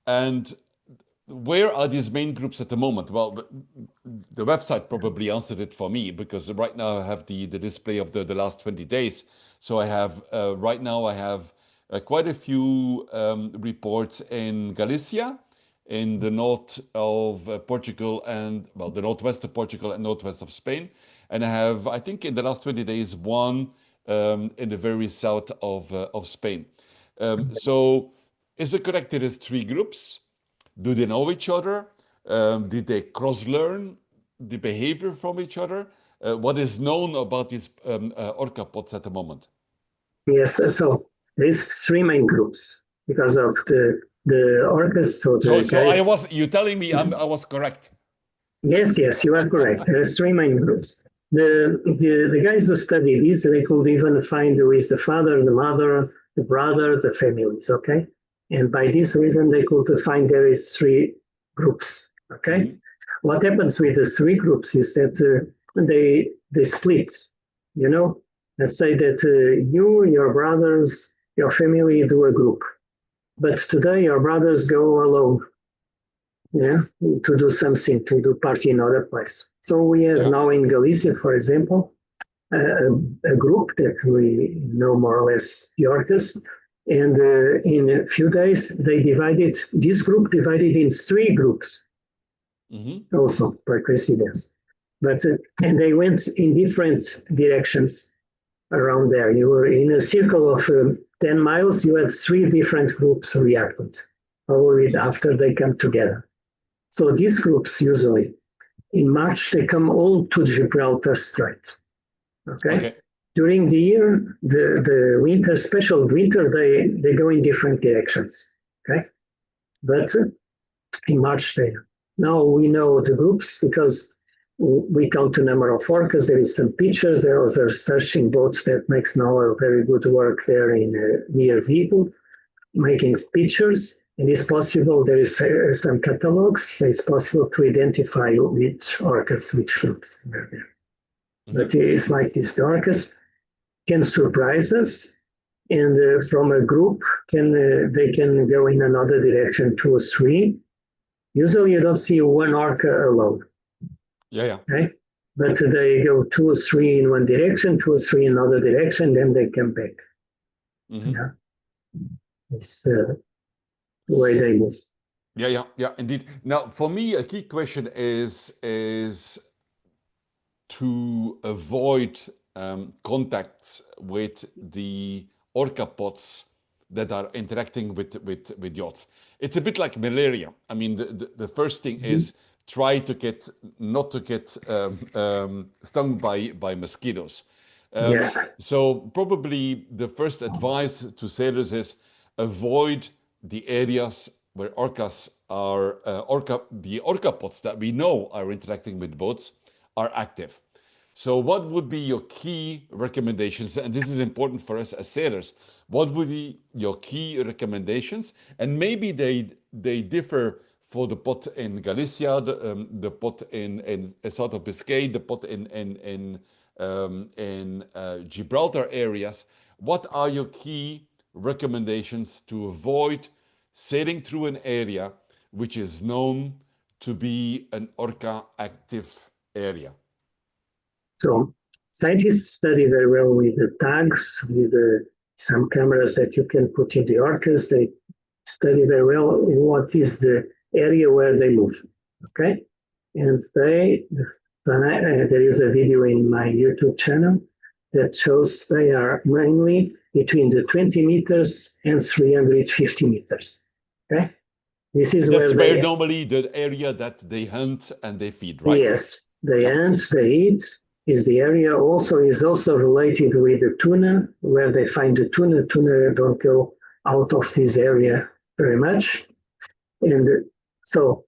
And where are these main groups at the moment? Well, the website probably answered it for me because right now I have the display of the last 20 days. So I have right now I have quite a few reports in Galicia, in the north of Portugal and well, the northwest of Portugal and northwest of Spain. And I have, I think, in the last 20 days, one in the very south of Spain. So is it correct? There is three groups. Do they know each other? Did they cross-learn the behavior from each other? What is known about these orca pods at the moment? Yes. So there's three main groups because of the orcas. So So, the guys. you telling me I was correct. Yes, you are correct. There's three main groups. The guys who study this, they could even find who is the father, the mother, the brother, the families. Okay, and by this reason, they could find there is three groups. Okay, Mm-hmm. what happens with the three groups is that they split. You know, let's say that you, your brothers, your family do a group, but today your brothers go alone, yeah, to do something, to do party in other place. So we have Yeah. now in Galicia, for example, a group that we know more or less the orcas, and in a few days they divided this group divided in three groups, Mm-hmm. also by coincidence, but and they went in different directions around there. You were in a circle of 10 miles. You had three different groups reacted, probably Mm-hmm. after they come together. So these groups usually in March they come all to Gibraltar Strait. Okay. Okay. During the year, the winter, special winter, they go in different directions. Okay. But in March they now we know the groups because we count the number of orcas. There is some pictures. There was a searching boat that makes now a very good work there in near Vigo, making pictures. And it's possible there is some catalogs. It's possible to identify which orcas, which groups. Mm-hmm. But it's like this: the orcas can surprise us, and from a group, they can go in another direction, two or three. Usually, you don't see one orca alone, Yeah. right? But they go two or three in one direction, two or three in another direction, then they come back. Mm-hmm. Yeah, it's the way they move. Yeah, indeed. Now, for me, a key question is to avoid contacts with the orca pods that are interacting with yachts. It's a bit like malaria. I mean, the first thing Mhm. is try to get not to get stung by mosquitoes. Yes. So probably the first advice to sailors is avoid the areas where orcas are the orca pods that we know are interacting with boats are active. So, what would be your key recommendations? And this is important for us as sailors. What would be your key recommendations? And maybe they differ for the pot in Galicia, the pot in South of Biscay, the pot in Gibraltar areas. What are your key recommendations to avoid sailing through an area which is known to be an orca active area? So scientists study very well with the tags, with some cameras that you can put in the orcas. They study very well what is the area where they move. Okay, and there is a video in my YouTube channel that shows they are mainly between the 20 meters and 350 meters. Okay, this is And where that's where they, normally the area that they hunt and they feed, right? yes, they Yeah. hunt, they eat. Is the area also is also related with the tuna, where they find the tuna. Tuna don't go out of this area very much, and so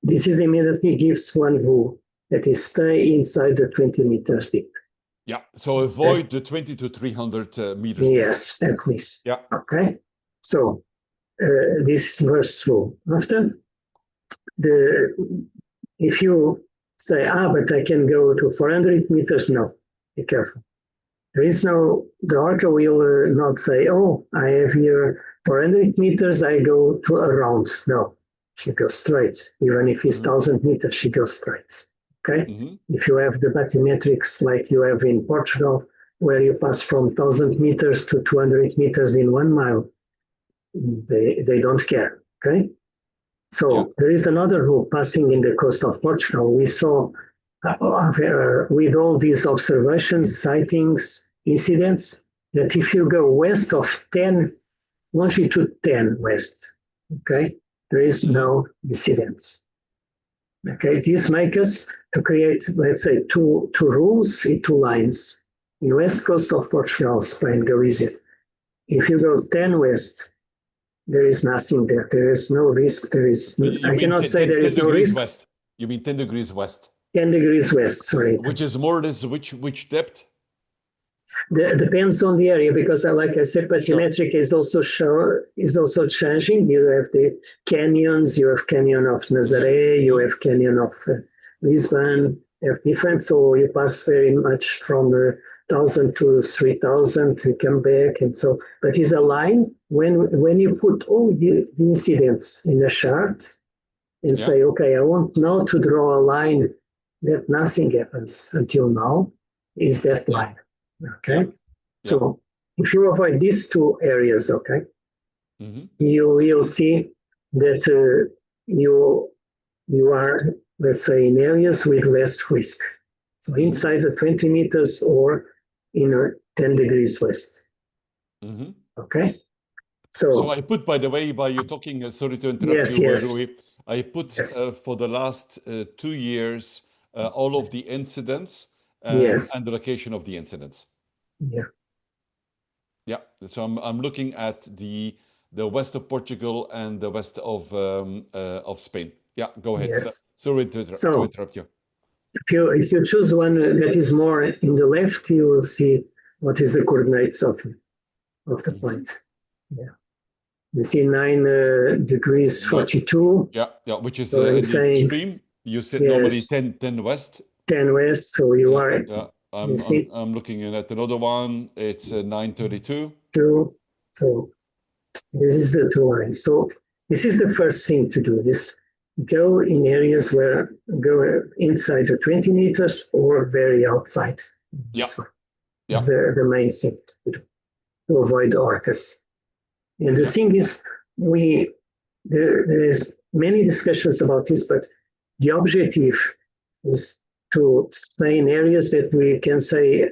this is immediately gives one rule that is stay inside the 20 meters deep. Yeah. So Okay. avoid the 20 to 300 meters deep. Yes, at least. Yeah. Okay. So this verse rule. After the, if you say, but I can go to 400 meters, no, be careful. There is no, the orca will not say, oh, I have here 400 meters, I go to around. No, she goes straight. Even if it's Mm-hmm. 1,000 meters, she goes straight. Okay? Mm-hmm. If you have the bathymetrics like you have in Portugal, where you pass from 1,000 meters to 200 meters in 1 mile, they don't care. Okay? Yeah. So there is another rule passing in the coast of Portugal. We saw with all these observations, sightings, incidents, that if you go west of 10, longitude 10 west, okay, there is Mm-hmm. no incidents. Okay, this makes us to create, let's say, two rules in two lines. In west coast of Portugal, Spain, Galicia, if you go 10 west, there is nothing there. There is no risk. You I mean cannot say there 10 is no degrees risk. west. You mean 10 degrees west, 10 degrees west, sorry. which is more or less which depth? Depends on the area because, like I said, Sure. bathymetric is also changing. You have the canyons. You have canyon of Nazaré. You Mm-hmm. have canyon of Lisbon. They have different. So you pass very much from 1,000 to 3,000 to come back, and so. But it's a line when you put all the incidents in a chart and Yeah. say, okay, I want now to draw a line that nothing happens until now. Is that Yeah. line? Yeah. Okay. Yeah. So if you avoid these two areas, okay, Mm-hmm. you will see that you are, let's say, in areas with less risk. So Mm-hmm. inside the 20 meters or in 10 degrees west. Mm-hmm. Okay. So So I put, by the way, by you talking, sorry to interrupt yes, you, yes, Rui, I put yes, for the last 2 years all of the incidents yes, and the location of the incidents. yeah, Yeah, so I'm looking at the west of Portugal and the west of Spain. Yeah, go ahead. So, yes. sorry to So interrupt you. if you choose one that is more in the left, you will see what is the coordinates of the Hmm. point. Yeah. You see 9 degrees Nine, 42. yeah, which is So I'm in the saying, extreme. You said normally yes, 10 west. 10 west. So you Yeah, are, yeah. you I'm see, I'm looking at another one. It's 9:32. 2. So this is the two lines. So this is the first thing to do. This go in areas where go inside the 20 meters or very outside. Yeah, This one yeah, is the main thing to do to avoid orcas. And the yeah. thing is, we there is many discussions about this, but the objective is to stay in areas that we can say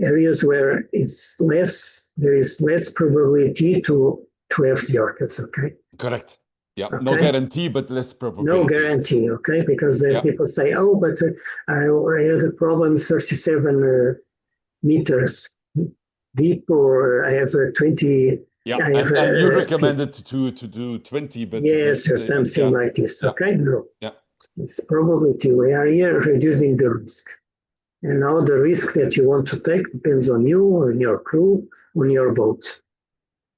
areas where there is less probability to have the orcas, okay? Correct. Yeah, Okay. no guarantee, but less No probability. guarantee, okay? Because Yeah. people say, oh, but I had a problem 37 meters deep, or I have 20. Yeah, I have and you recommended to do 20, yes, or something yeah, like this, yeah, okay? No, yeah. it's probability. We are here reducing the risk. And now the risk that you want to take depends on you, on your crew, on your boat.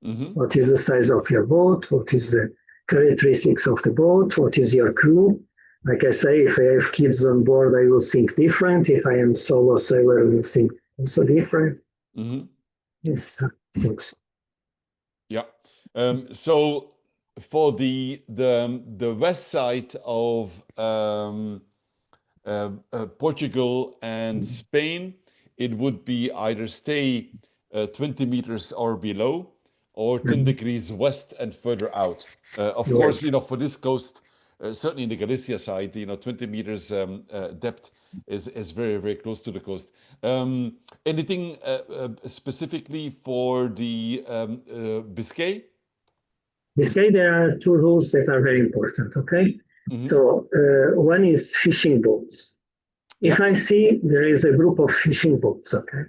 Mm-hmm. What is the size of your boat? What is the characteristics of the boat? What is your crew? Like I say, if I have kids on board, I will think different. If I am solo sailor, I will think also different. Mm-hmm. Yes, things. Yeah. So for the west side of Portugal and Spain, it would be either stay 20 meters or below, or 10 degrees west and further out. Of course, Yes. for this coast, certainly in the Galicia side, 20 meters depth is very, very close to the coast. Anything specifically for the Biscay? Biscay, there are two rules that are very important, okay? Mm-hmm. So one is fishing boats. If Yeah. I see there is a group of fishing boats, okay,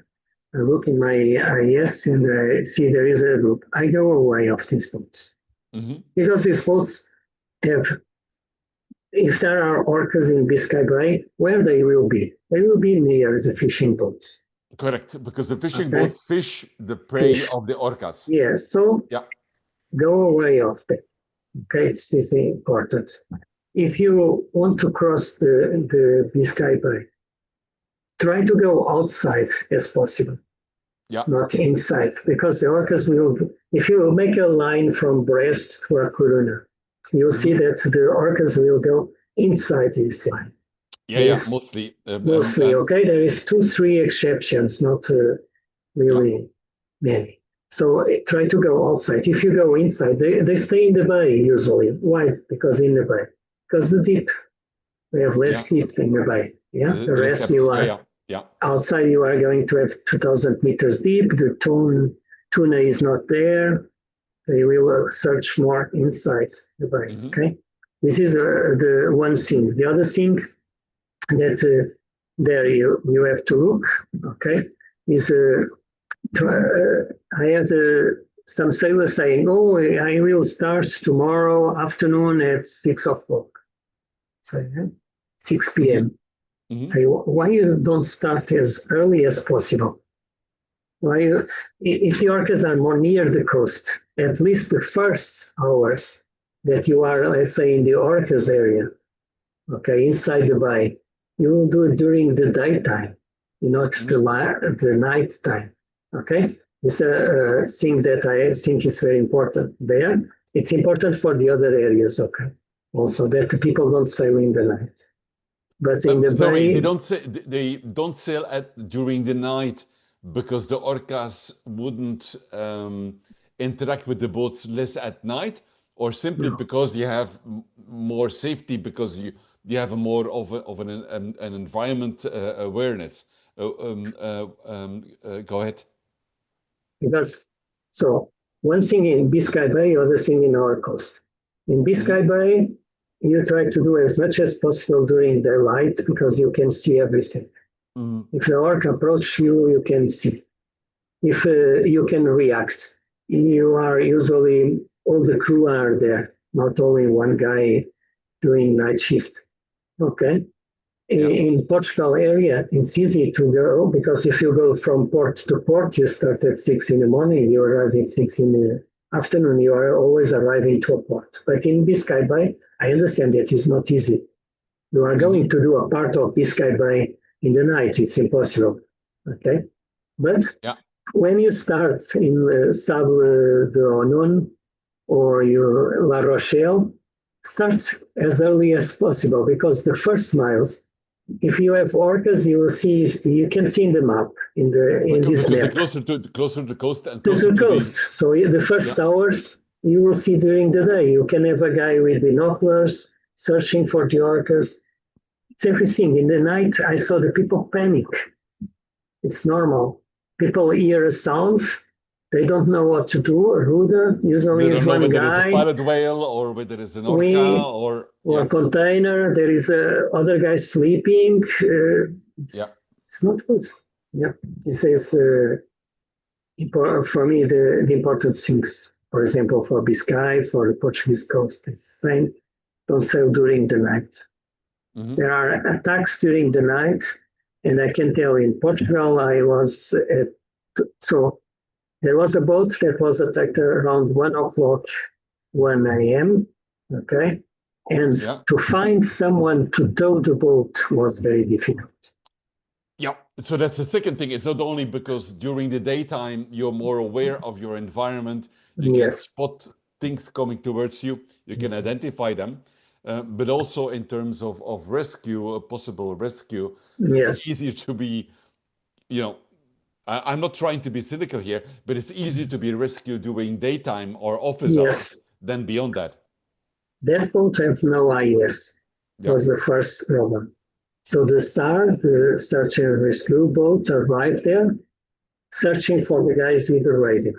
I look in my IS and I see there is a group, I go away of these boats. Mm-hmm. Because these boats have, if there are orcas in Biscay Bay, where they will be? They will be near the fishing boats. Correct, because the fishing Okay. boats fish the prey Fish. of the orcas. Yes, so Yeah. go away of that. Okay, this is important. If you want to cross the Biscay Bay, try to go outside as possible. Yeah. Not inside, because the orcas will, if you make a line from Brest to A Coruña, you'll see that the orcas will go inside this line. Yeah, yeah, mostly. Mostly, okay? There is 2, 3 exceptions, not really many. So try to go outside. If you go inside, they stay in the bay usually. Why? Because in the bay. Because the deep, we have less deep in the bay. Yeah, the rest you are outside, you are going to have 2,000 meters deep. The tuna is not there. They will search more inside the bay. Okay, this is the one thing. The other thing that there you have to look. Okay, is I had some sailors saying, "Oh, I will start tomorrow afternoon at 6 o'clock." So 6 p.m. Say, why you don't start as early as possible? Why, if the orcas are more near the coast, at least the first hours that you are, let's say, in the orcas area, okay, inside the bay, you will do it during the daytime, not the night time. Okay, it's a thing that I think is very important there. It's important for the other areas, okay, also that the people don't sail in the night. But in the Sorry, bay, they don't sail during the night because the orcas wouldn't interact with the boats less at night, or simply because you have more safety because you have a more of an environment awareness. Go ahead. Because so one thing in Biscay Bay, other thing in our coast. In Biscay Bay, you try to do as much as possible during the light because you can see everything. If the orc approach you, you can see. If you can react, you are usually all the crew are there, not only one guy doing night shift. Okay. In Portugal area, it's easy to go because if you go from port to port, you start at 6 in the morning, you arrive at 6 in the afternoon, you are always arriving to a port. But in Biscay Bay, I understand that it's not easy. You are going to do a part of Biscay Bay in the night, it's impossible. Okay? But when you start in Sable d'Olonne or La Rochelle, start as early as possible because the first miles, if you have orcas, you can see in the map in this because map. they're closer to the coast and To closer the to coast. So the first hours you will see during the day. You can have a guy with binoculars searching for the orcas. It's everything. In the night, I saw the people panic. It's normal. People hear a sound, they don't know what to do. Ruder They usually is don't know one whether it's a guy. pilot whale or whether it's an orca We yeah, or container. There is a other guy sleeping. yeah. It's not good. Yeah, it says for me the important things. For example, for Biscay, for the Portuguese coast, it's the same. Don't sail during the night. Hmm. There are attacks during the night, and I can tell in Portugal I was at, so there was a boat that was attacked around 1 o'clock, 1 a.m. Okay, and Yeah. to find someone to tow the boat was very difficult. Yeah. So that's the second thing. It's not only because during the daytime you're more aware of your environment, you can Yes, spot things coming towards you, you can identify them, but also in terms of rescue, a possible rescue, it's yes, easier to be, you know, I'm not trying to be cynical here, but it's easier to be rescued during daytime or office yes. hours than beyond that. That boat had no IS. Yeah. Was the first problem. So the SAR, the search and rescue boat, arrived there, searching for the guys with the radio.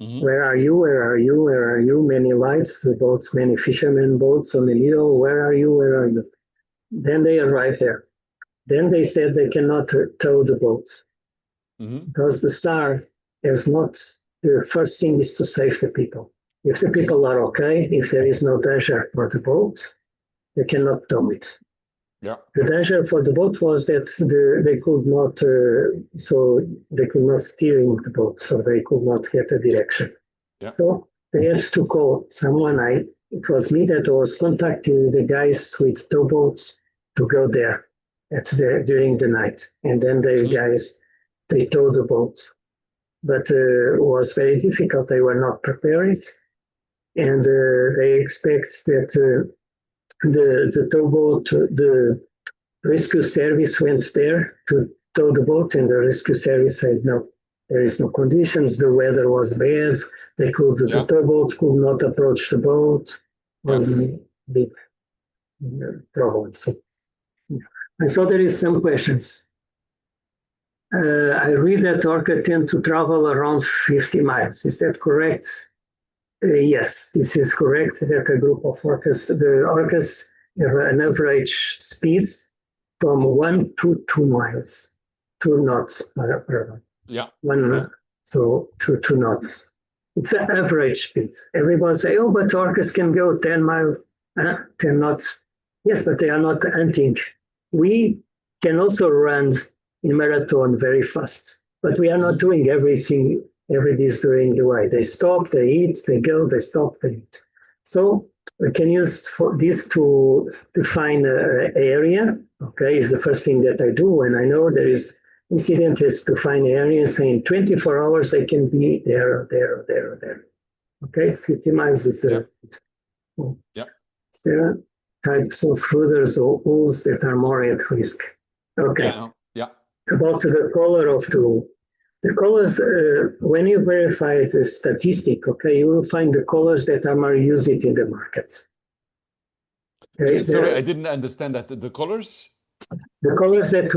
Hmm. Where are you? Where are you? Where are you? Many lights, the boats, many fishermen boats on the Nilo. Where are you? Where are you? Then they arrived there. Then they said they cannot tow the boat Hmm. because the SAR is not, the first thing is to save the people. If the Hmm. people are okay, if there is no danger for the boat, they cannot tow it. Yeah. The danger for the boat was that they could not, so they could not steer the boat, so they could not get a direction. Yeah. So they had to call someone. It was me that was contacting the guys with towboats to go there during the night, and then the Hmm. guys they towed the boat, but it was very difficult. They were not prepared, and they expect that the towboat, the rescue service went there to tow the boat, and the rescue service said no, there is no conditions. The weather was bad. The Yeah. towboat could not approach the boat. It Yeah. was a big problem. So, and so there is some questions. I read that orca tend to travel around 50 miles. Is that correct? Yes, this is correct. That a group of orcas have an average speed from 1 to 2 miles, 2 knots per hour. Yeah. Yeah. One, so 2 knots. It's an average speed. Everyone say, oh, but orcas can go 10 miles, 10 knots. Yes, but they are not hunting. We can also run in marathon very fast, but we are not Hmm. doing everything every day during the way. They stop, they eat, they go, they stop, they eat. So we can use for this to define an area. Okay, is the first thing that I do when I know there is incident is to find areas in 24 hours they can be there, there, there, there. Okay, 50 miles is Yeah. Yeah. there are types of ruders or holes that are more at risk. Okay, Yeah. Yeah. about the color of the colors, when you verify the statistic, okay, you will find the colors that are more used in the market. Okay, Sorry, I didn't understand that. The colors? the colors that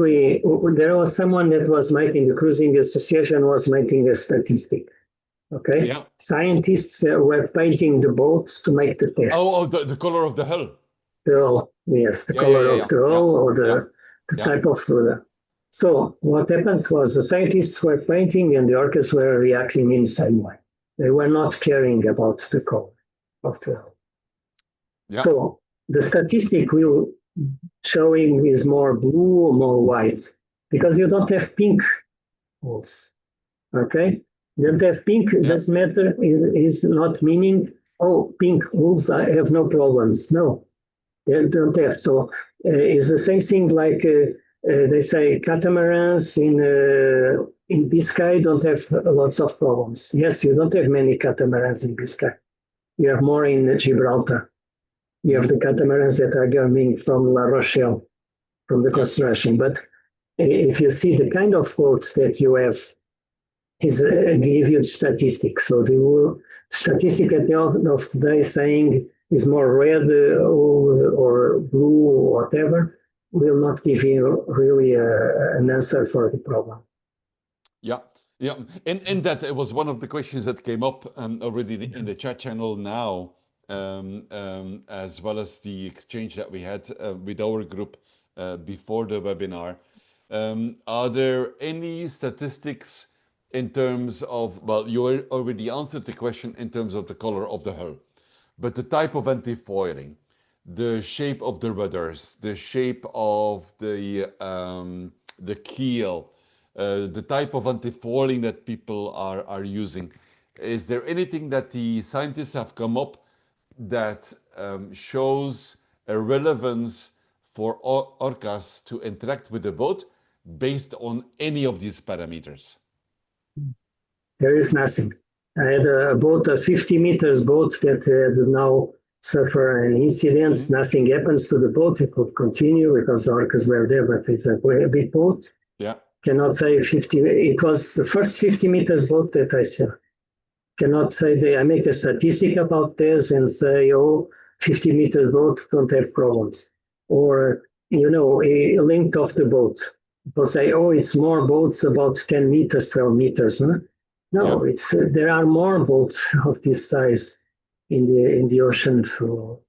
there was someone that was making, the cruising association was making a statistic. Okay, Yeah. scientists were painting the boats to make the Oh, tests. the color of the hull. The hull, yes, the Yeah. Yeah. color Yeah. of Yeah. the Yeah. hull or Yeah. the Yeah. type of fluid. So what happens was the scientists were painting and the orcas were reacting in the same way. They were not caring about the color of the hull. Yeah. So the statistic will showing is more blue or more white because you don't have pink holes. Okay, you don't have pink. It Yeah. doesn't matter. It is not meaning oh pink holes I have no problems. No, they don't have. So it's the same thing like they say catamarans in Biscay don't have lots of problems. Yes, you don't have many catamarans in Biscay. You have more in Gibraltar. You have Hmm. the catamarans that are coming from La Rochelle, from the Yeah. construction. But if you see the kind of boats that you have, is give you statistics. So statistic at the end of today saying is more red or blue or whatever will not give you really an answer for the problem. Yeah, yeah, and that it was one of the questions that came up already in the chat channel now, as well as the exchange that we had with our group before the webinar. Are there any statistics in terms of, well, you already answered the question in terms of the color of the hull, but the type of anti-foiling, the shape of the rudders, the shape of the keel, the type of anti-foiling that people are using. Is there anything that the scientists have come up that shows a relevance for orcas to interact with the boat based on any of these parameters? There is nothing. I had a boat, a 50 meters boat that had now suffered an incident. Mm-hmm. Nothing happens to the boat. It could continue because the orcas were there, but it's a big boat. Yeah. Cannot say 50. It was the first 50 meters boat that I saw. Cannot say I make a statistic about this and say, oh, 50 meters boat don't have problems. Or, a length of the boat. People say, oh, it's more boats about 10 meters, 12 meters. No, Yeah. it's there are more boats of this size in the ocean. So,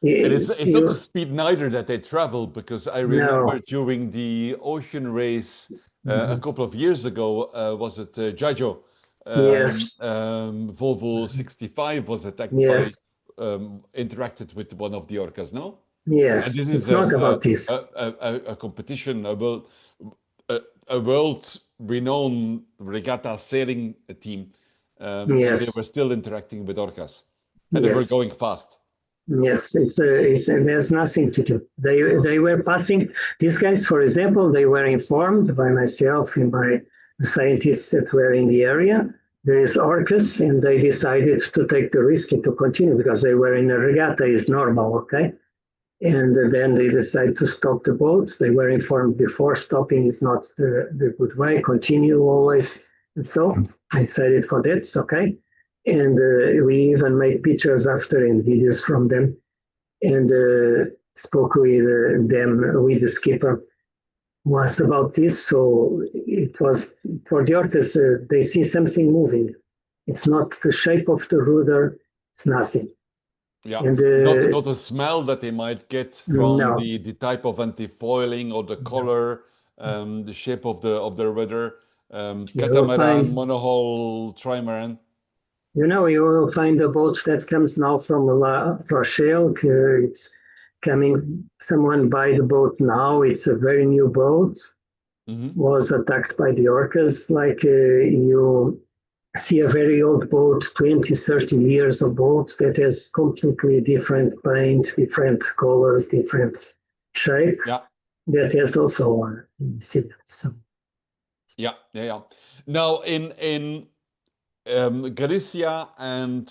It's not the speed neither that they travel, because I remember no, during the ocean race a couple of years ago, was it Jajo? yes, Volvo 65 was attacked by, yes, interacted with one of the orcas, no? And yes. this is It's not about this. a competition, a world renowned regatta sailing team, and they Yes, were still interacting with orcas, and they were yes. going fast. Yes, there's nothing to do. They were passing. These guys, for example, they were informed by myself and by the scientists that were in the area. There is orcas, and they decided to take the risk and to continue because they were in a regatta. Is normal, okay? And then they decided to stop the boat. They were informed before stopping is not the good way. Continue always, and so I decided for that. It's okay. And we even made pictures after and videos from them and spoke with them, with the skipper, was about this. So it was for the orcas, they see something moving. It's not the shape of the rudder, it's nothing. Yeah, And not a smell that they might get from no, the type of anti-foiling or the no. color, the shape of the rudder, You will catamaran, find, monohull, trimaran. you will find a boat that comes now from La Rochelle. It's coming, someone buy the boat now. It's a very new boat. Hmm. Was attacked by the orcas. Like you see a very old boat, 20, 30 years of boat that has completely different paint, different colors, different shape. Yeah, That has also an incident. So, yeah. Now in Galicia and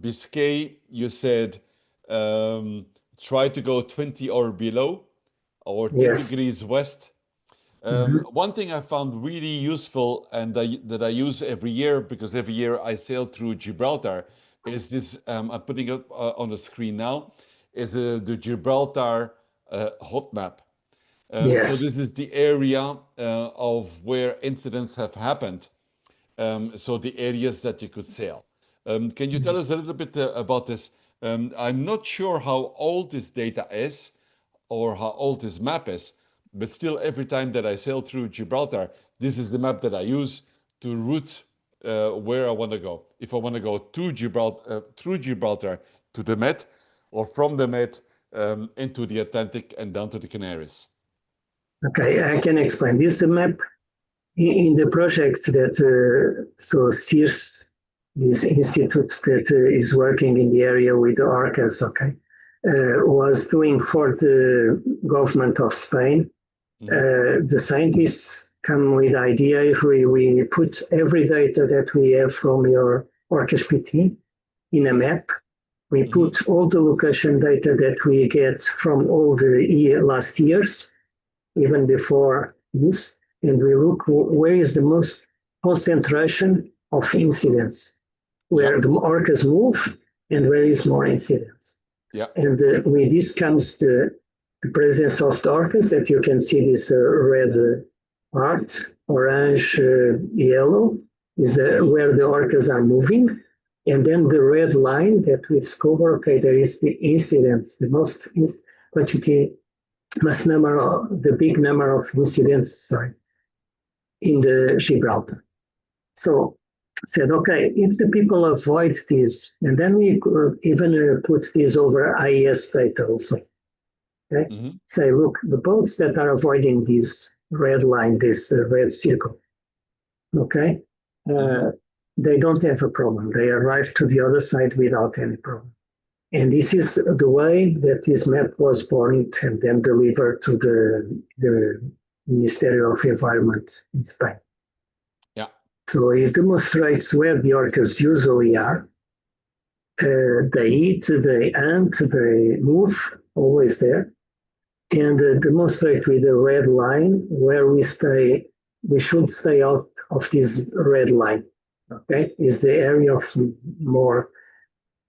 Biscay, you said try to go 20 or below, or 10 yes. degrees west. Mhm. One thing I found really useful and that I use every year, because every year I sail through Gibraltar, is this, I'm putting it on the screen now, is the Gibraltar hot map. So Yes. this is the area of where incidents have happened. So the areas that you could sail. Can you tell us a little bit about this? I'm not sure how old this data is or how old this map is, but still, every time that I sail through Gibraltar, this is the map that I use to route where I want to go. If I want to go to Gibraltar, through Gibraltar to the Med, or from the Med into the Atlantic and down to the Canaries. Okay, I can explain. This map in the project that so CIRS, this institute that is working in the area with the orcas, okay, was doing for the government of Spain. Mm-hmm. The scientists come with the idea if we put every data that we have from your orcas PT in a map. We Mm-hmm. put all the location data that we get from all the last years, even before this, and we look where is the most concentration of incidents. where the orcas move and where is more incidents. Yeah. And with this comes the presence of the orcas that you can see this red part, orange, yellow is where the orcas are moving. And then the red line that we discover, okay, there is the incidents, the most quantity, the big number of incidents, sorry, in the Gibraltar. So said, okay, if the people avoid this, and then we even put this over IES data also. Okay, say, look, the boats that are avoiding this red line, this red circle, okay, they don't have a problem. They arrive to the other side without any problem. And this is the way that this map was born and then delivered to the Ministry of Environment in Spain. Yeah. So it demonstrates where the orcas usually are. They eat, they hunt, they move, always there. And demonstrate with the red line where we should stay out of this red line. Okay, is the area of more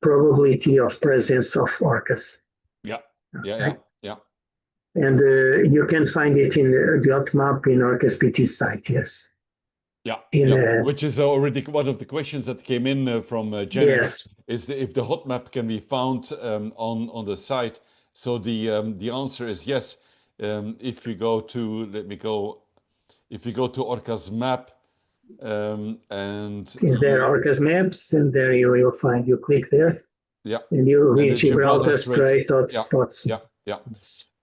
probability of presence of orcas. Yeah, yeah, okay? yeah. And you can find it in the hot map in Orcas PT site, yes. Yeah, which is already one of the questions that came in from Janice, yes. is if the hot map can be found on the site. So the answer is yes. If you go to, if you go to Orca's map, and is there Orcas maps, and there you will find, you click there, yeah, and you reach Gibraltar Strait hotspots. Yeah.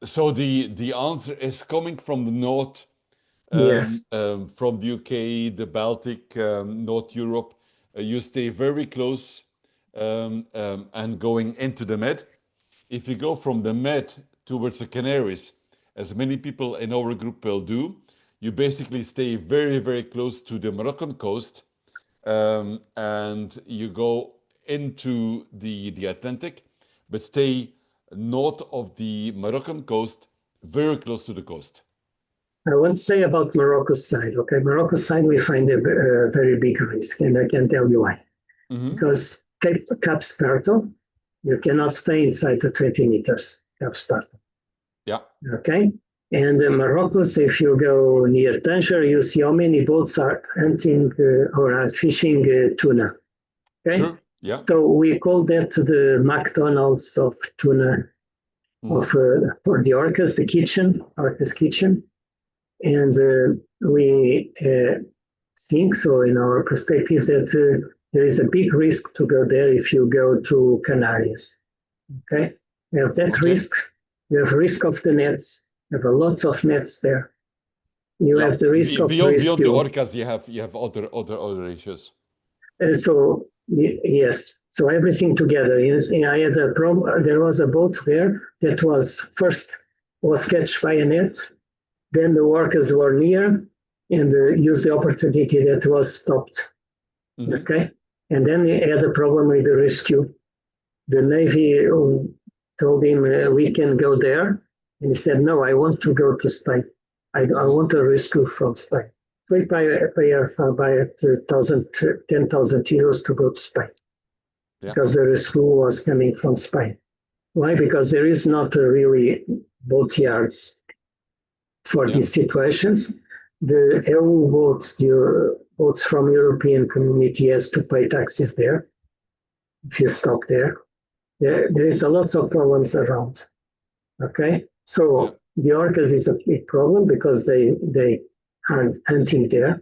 So the answer is coming from the north, yes, from the UK, the Baltic, North Europe. You stay very close and going into the Med. If you go from the Med towards the Canaries, as many people in our group will do, you basically stay very, very close to the Moroccan coast, and you go into the Atlantic, but stay north of the Moroccan coast, very close to the coast. I want to say about Morocco's side. Okay, Morocco's side we find a very big risk, and I can tell you why. Because Cap Sparto, you cannot stay inside the 20 meters, Cap Sparto. Yeah. Okay, and Morocco, so if you go near Tangier, you see how many boats are hunting or are fishing tuna. Okay, sure. Yeah. So we call that the McDonald's of tuna, for the orcas, the kitchen, orcas kitchen. And we think, so in our perspective, that there is a big risk to go there if you go to Canaries. Okay, you have that risk. You have risk of the nets. You have lots of nets there. You have the risk of beyond rescue. the orcas, you have other issues. So yes, so everything together. I had a problem. There was a boat there that was catched by a net. Then the workers were near and used the opportunity that was stopped. Okay, and then he had a problem with the rescue. The Navy told him we can go there, and he said, "No, I want to go to Spain. I want a rescue from Spain." We pay 10,000 euros to go to Spain because the rescue was coming from Spain. Why? Because there is not really boat yards for these situations. The EU boats, the boats from European Community has to pay taxes there if you stop there. There is a lot of problems around. Okay, so the orcas is a big problem because they are hunting there.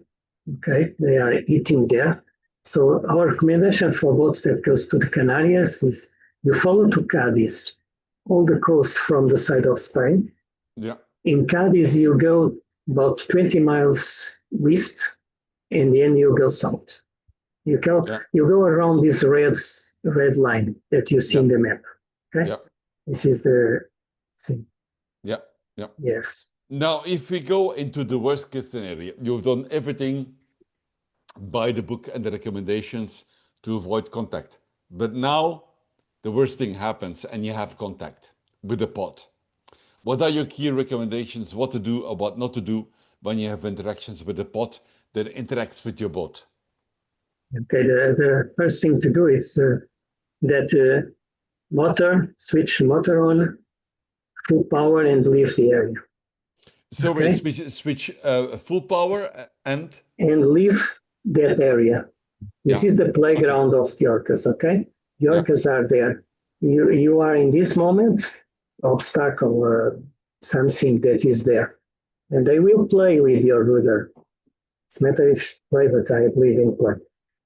Okay, they are eating there. So our recommendation for boats that goes to the Canarias is you follow to Cadiz, all the coast from the side of Spain. Yeah. In Cadiz, you go about 20 miles west, and then you go south. You go around this red line that you see in the map. Okay, this is the thing. Yeah. Yes. Now, if we go into the worst case scenario, you've done everything by the book and the recommendations to avoid contact. But now the worst thing happens and you have contact with the pod. What are your key recommendations, what to do or what not to do when you have interactions with the pod that interacts with your boat? Okay, the first thing to do is that switch motor on, full power, and leave the area. So we Okay, switch full power and leave that area. This yeah. is the Okay. playground of the orcas. Okay, the Yeah. orcas are there. You are in this moment obstacle, something that is there, and they will play with your rudder. It's matter if play, but I believe in play.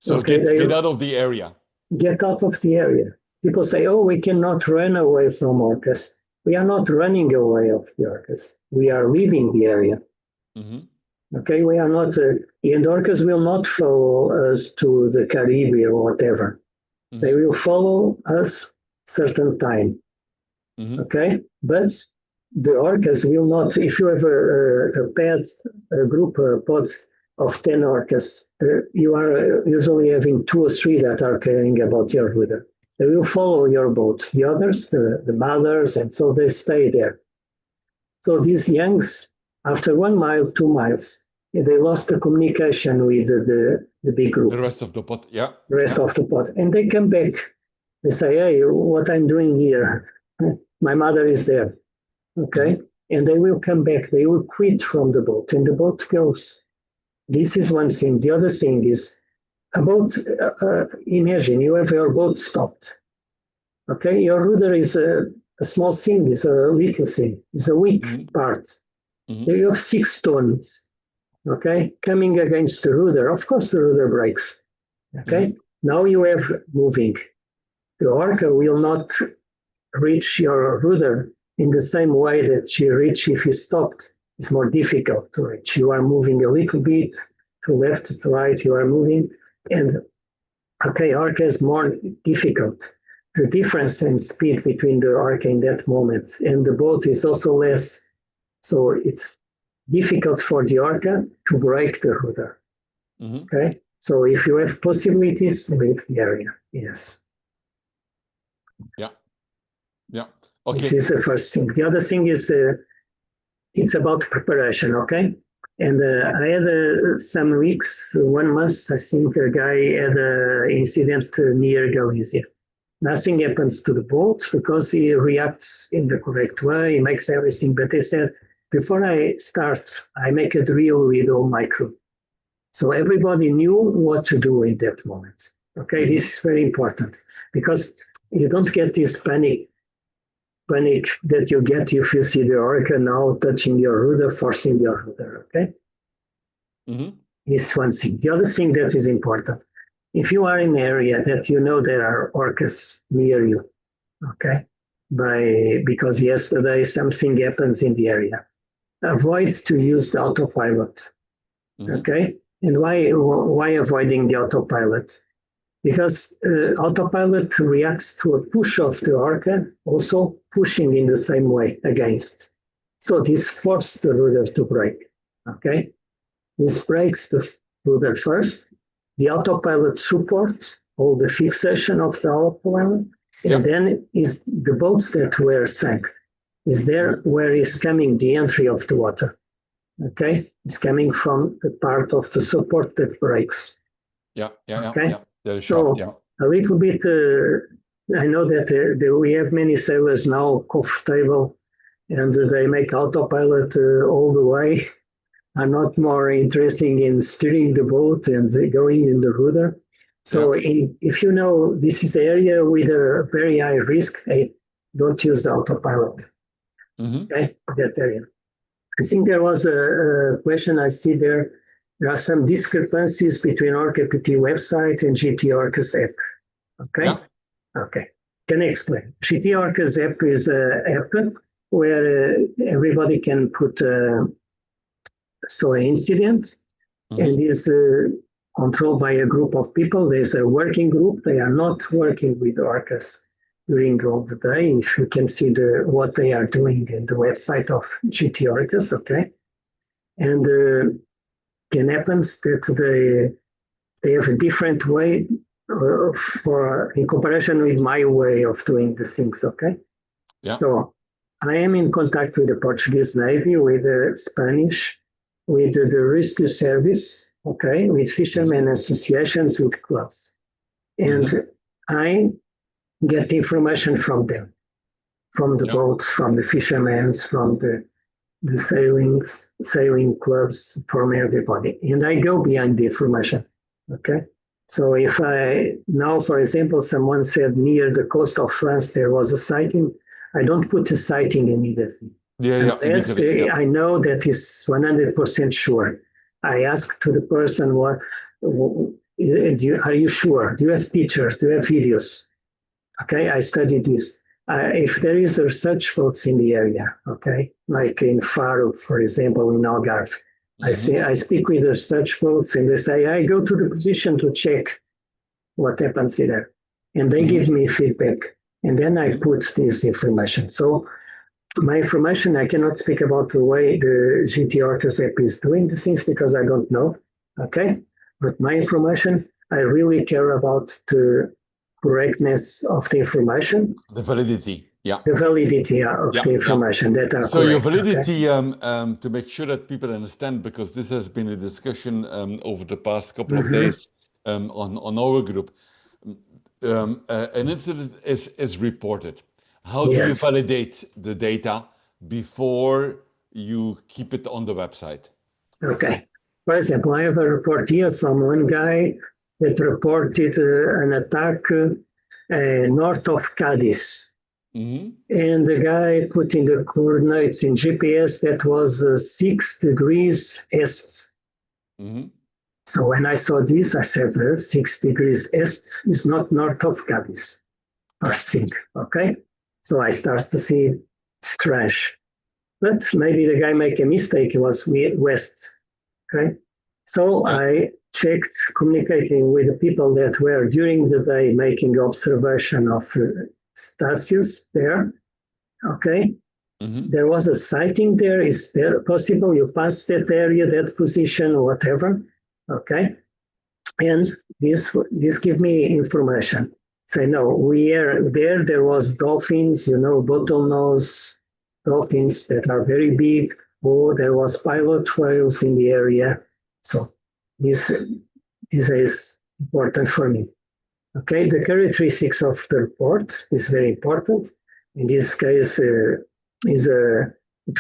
So Okay, they get out of the area. get out of the area. People say, "Oh, we cannot run away from orcas." We are not running away of the orcas. We are leaving the area. Mm-hmm. Okay, we are not, and orcas will not follow us to the Caribbean or whatever. Mm-hmm. They will follow us certain time. Mm-hmm. Okay, but the orcas will not. If you have a group, a pod of 10 orcas, you are usually having 2 or 3 that are caring about your rudder. They will follow your boat. The others, the mothers, and so they stay there. So these youngs, after 1 mile, 2 miles, they lost the communication with the big group. The rest of the pot, yeah. The rest of the pod, and they come back. They say, "Hey, what I'm doing here? My mother is there." Okay, and they will come back. They will quit from the boat, and the boat goes. This is one thing. The other thing is about. Imagine you have your boat stopped. Okay, your rudder is a small thing. Is a little thing. It's a weak part. You have 6 tons. Okay, coming against the rudder. Of course, the rudder breaks. Okay, now you have moving. The orca will not reach your rudder in the same way that she reached if you stopped. It's more difficult to reach. You are moving a little bit to left, to right, you are moving. And okay, orca is more difficult. The difference in speed between the orca in that moment and the boat is also less. So it's difficult for the orca to break the rudder. Okay, so if you have possibilities, leave the area. Yes. Yeah. Yeah. Okay. This is the first thing. The other thing is it's about preparation, okay? And I had some weeks, 1 month, I think a guy had an incident near Galicia. Nothing happens to the boat because he reacts in the correct way, he makes everything. But they said, before I start, I make a drill with all my crew. So everybody knew what to do in that moment. Okay, this is very important because you don't get this panic that you get if you see the orca now touching your rudder, forcing your rudder, okay? Is one thing. The other thing that is important, if you are in an area that you know there are orcas near you, okay? Because yesterday something happens in the area, avoid to use the autopilot, okay? And why avoiding the autopilot? Because autopilot reacts to a push of the orca, also pushing in the same way against. So this forces the rudder to break. Okay, this breaks the rudder first. The autopilot supports all the fixation of the autopilot, and then is the boats that were sank. Is there where is coming the entry of the water? Okay, it's coming from the part of the support that breaks. Okay? So a little bit, I know that we have many sailors now comfortable and they make autopilot all the way, are not more interested in steering the boat and going in the rudder. So if you know this is an area with a very high risk, hey, don't use the autopilot. Okay, that area. I think there was a question I see there. There are some discrepancies between OrcaPT website and GT Orca's app. Okay? Yeah. Okay. Can I explain? GT Orca's app is an app where everybody can put an incident and is controlled by a group of people. There's a working group. They are not working with orcas during all the day. If you can see what they are doing in the website of GT Orcas, okay? And can happen that they have a different way in comparison with my way of doing the things, okay? Yeah. So I am in contact with the Portuguese Navy, with the Spanish, with the rescue service, okay, with fishermen associations, with clubs. And I get information from them, from the Yeah. boats, from the fishermen, from the sailing clubs, from everybody. And I go behind the information. Okay. So if I now, for example, someone said near the coast of France there was a sighting, I don't put a sighting immediately. Yeah, Unless immediately. Yeah. I know that is 100% sure. I ask to the person, are you sure? Do you have pictures? Do you have videos? Okay, I study this. If there is research boats in the area, okay, like in Faro, for example, in Algarve, I speak with research boats and they say, I go to the position to check what happens there. And they give me feedback. And then I put this information. So my information, I cannot speak about the way the GT Orcas app is doing the things because I don't know. Okay. But my information, I really care about the correctness of the information, The validity. Yeah. the validity of Yeah. the Yeah. information that are So your correct. Okay. validity, to make sure that people understand, because this has been a discussion over the past couple of days on our group. An incident is reported. How do you Yes. validate the data before you keep it on the website? Okay. For example, I have a report here from one guy that reported an attack north of Cadiz. And the guy put in the coordinates in GPS that was 6 degrees east. So when I saw this, I said 6 degrees east is not north of Cadiz or sink. Okay. So I start to see strange. But maybe the guy make a mistake. It was west. Okay. So I checked, communicating with the people that were during the day making observation of statues there. Okay. There was a sighting there. Is there possible you pass that area, that position, or whatever? Okay. And this give me information. Say, no, we are there. There was dolphins, bottlenose dolphins that are very big. Or there was pilot whales in the area. So this is important for me. Okay, the characteristics of the report is very important. In this case, it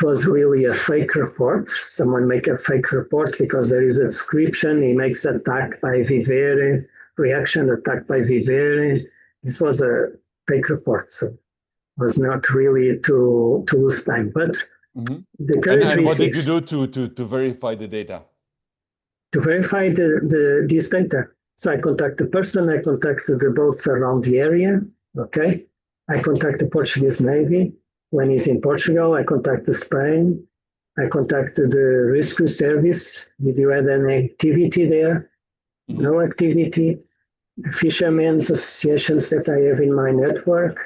was really a fake report. Someone make a fake report because there is a description. He makes attack by vivere, reaction attack by vivere. It was a fake report, so it was not really to lose time. But the characteristics. And what did you do to verify the data? To verify this data. So I contact the person, I contact the boats around the area, okay? I contact the Portuguese Navy. When he's in Portugal, I contact Spain. I contact the rescue service. Did you have any activity there? No activity. The fishermen's associations that I have in my network,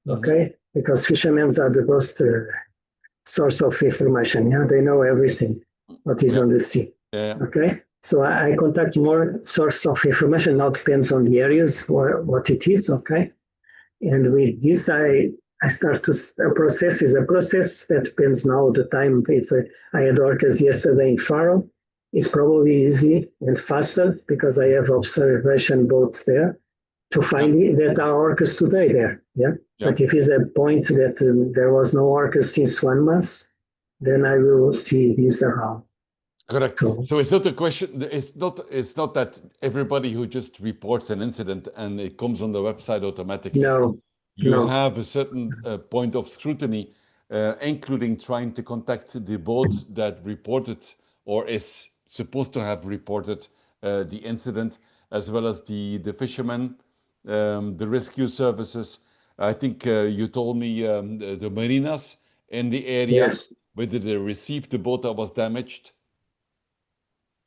okay? Because fishermen are the most source of information. Yeah, they know everything what is on the sea. Okay. So I contact more source of information. Now depends on the areas or what it is. Okay. And with this, I start to a process is a process that depends now the time. If I had orcas yesterday in Faro, it's probably easy and faster because I have observation boats there to find that are orcas today there. Yeah. But if it's a point that there was no orcas since 1 month, then I will see these around. Correct. So it's not a question. It's not that everybody who just reports an incident and it comes on the website automatically. No. You have a certain point of scrutiny, including trying to contact the boat that reported or is supposed to have reported the incident, as well as the fishermen, the rescue services. I think you told me the marinas in the area, whether they received the boat that was damaged.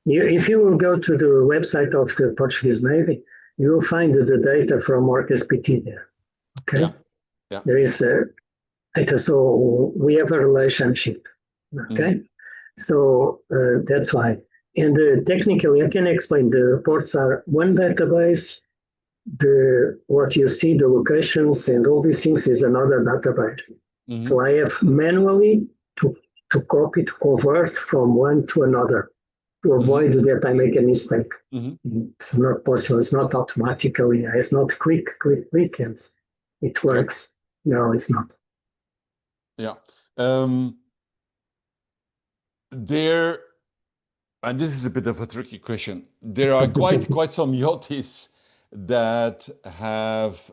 If you will go to the website of the Portuguese Navy, you will find the data from Orcas PT there. Okay. There is data, so we have a relationship. Okay. So that's why. And technically, I can explain. The reports are one database. What you see, the locations and all these things is another database. So I have manually to copy, to convert from one to another. to avoid that I make a mistake. Mm-hmm. It's not possible. It's not automatically. It's not click, click, click, and it Yeah. works. No, it's not. Yeah. There, and this is a bit of a tricky question. There are quite some yachties that have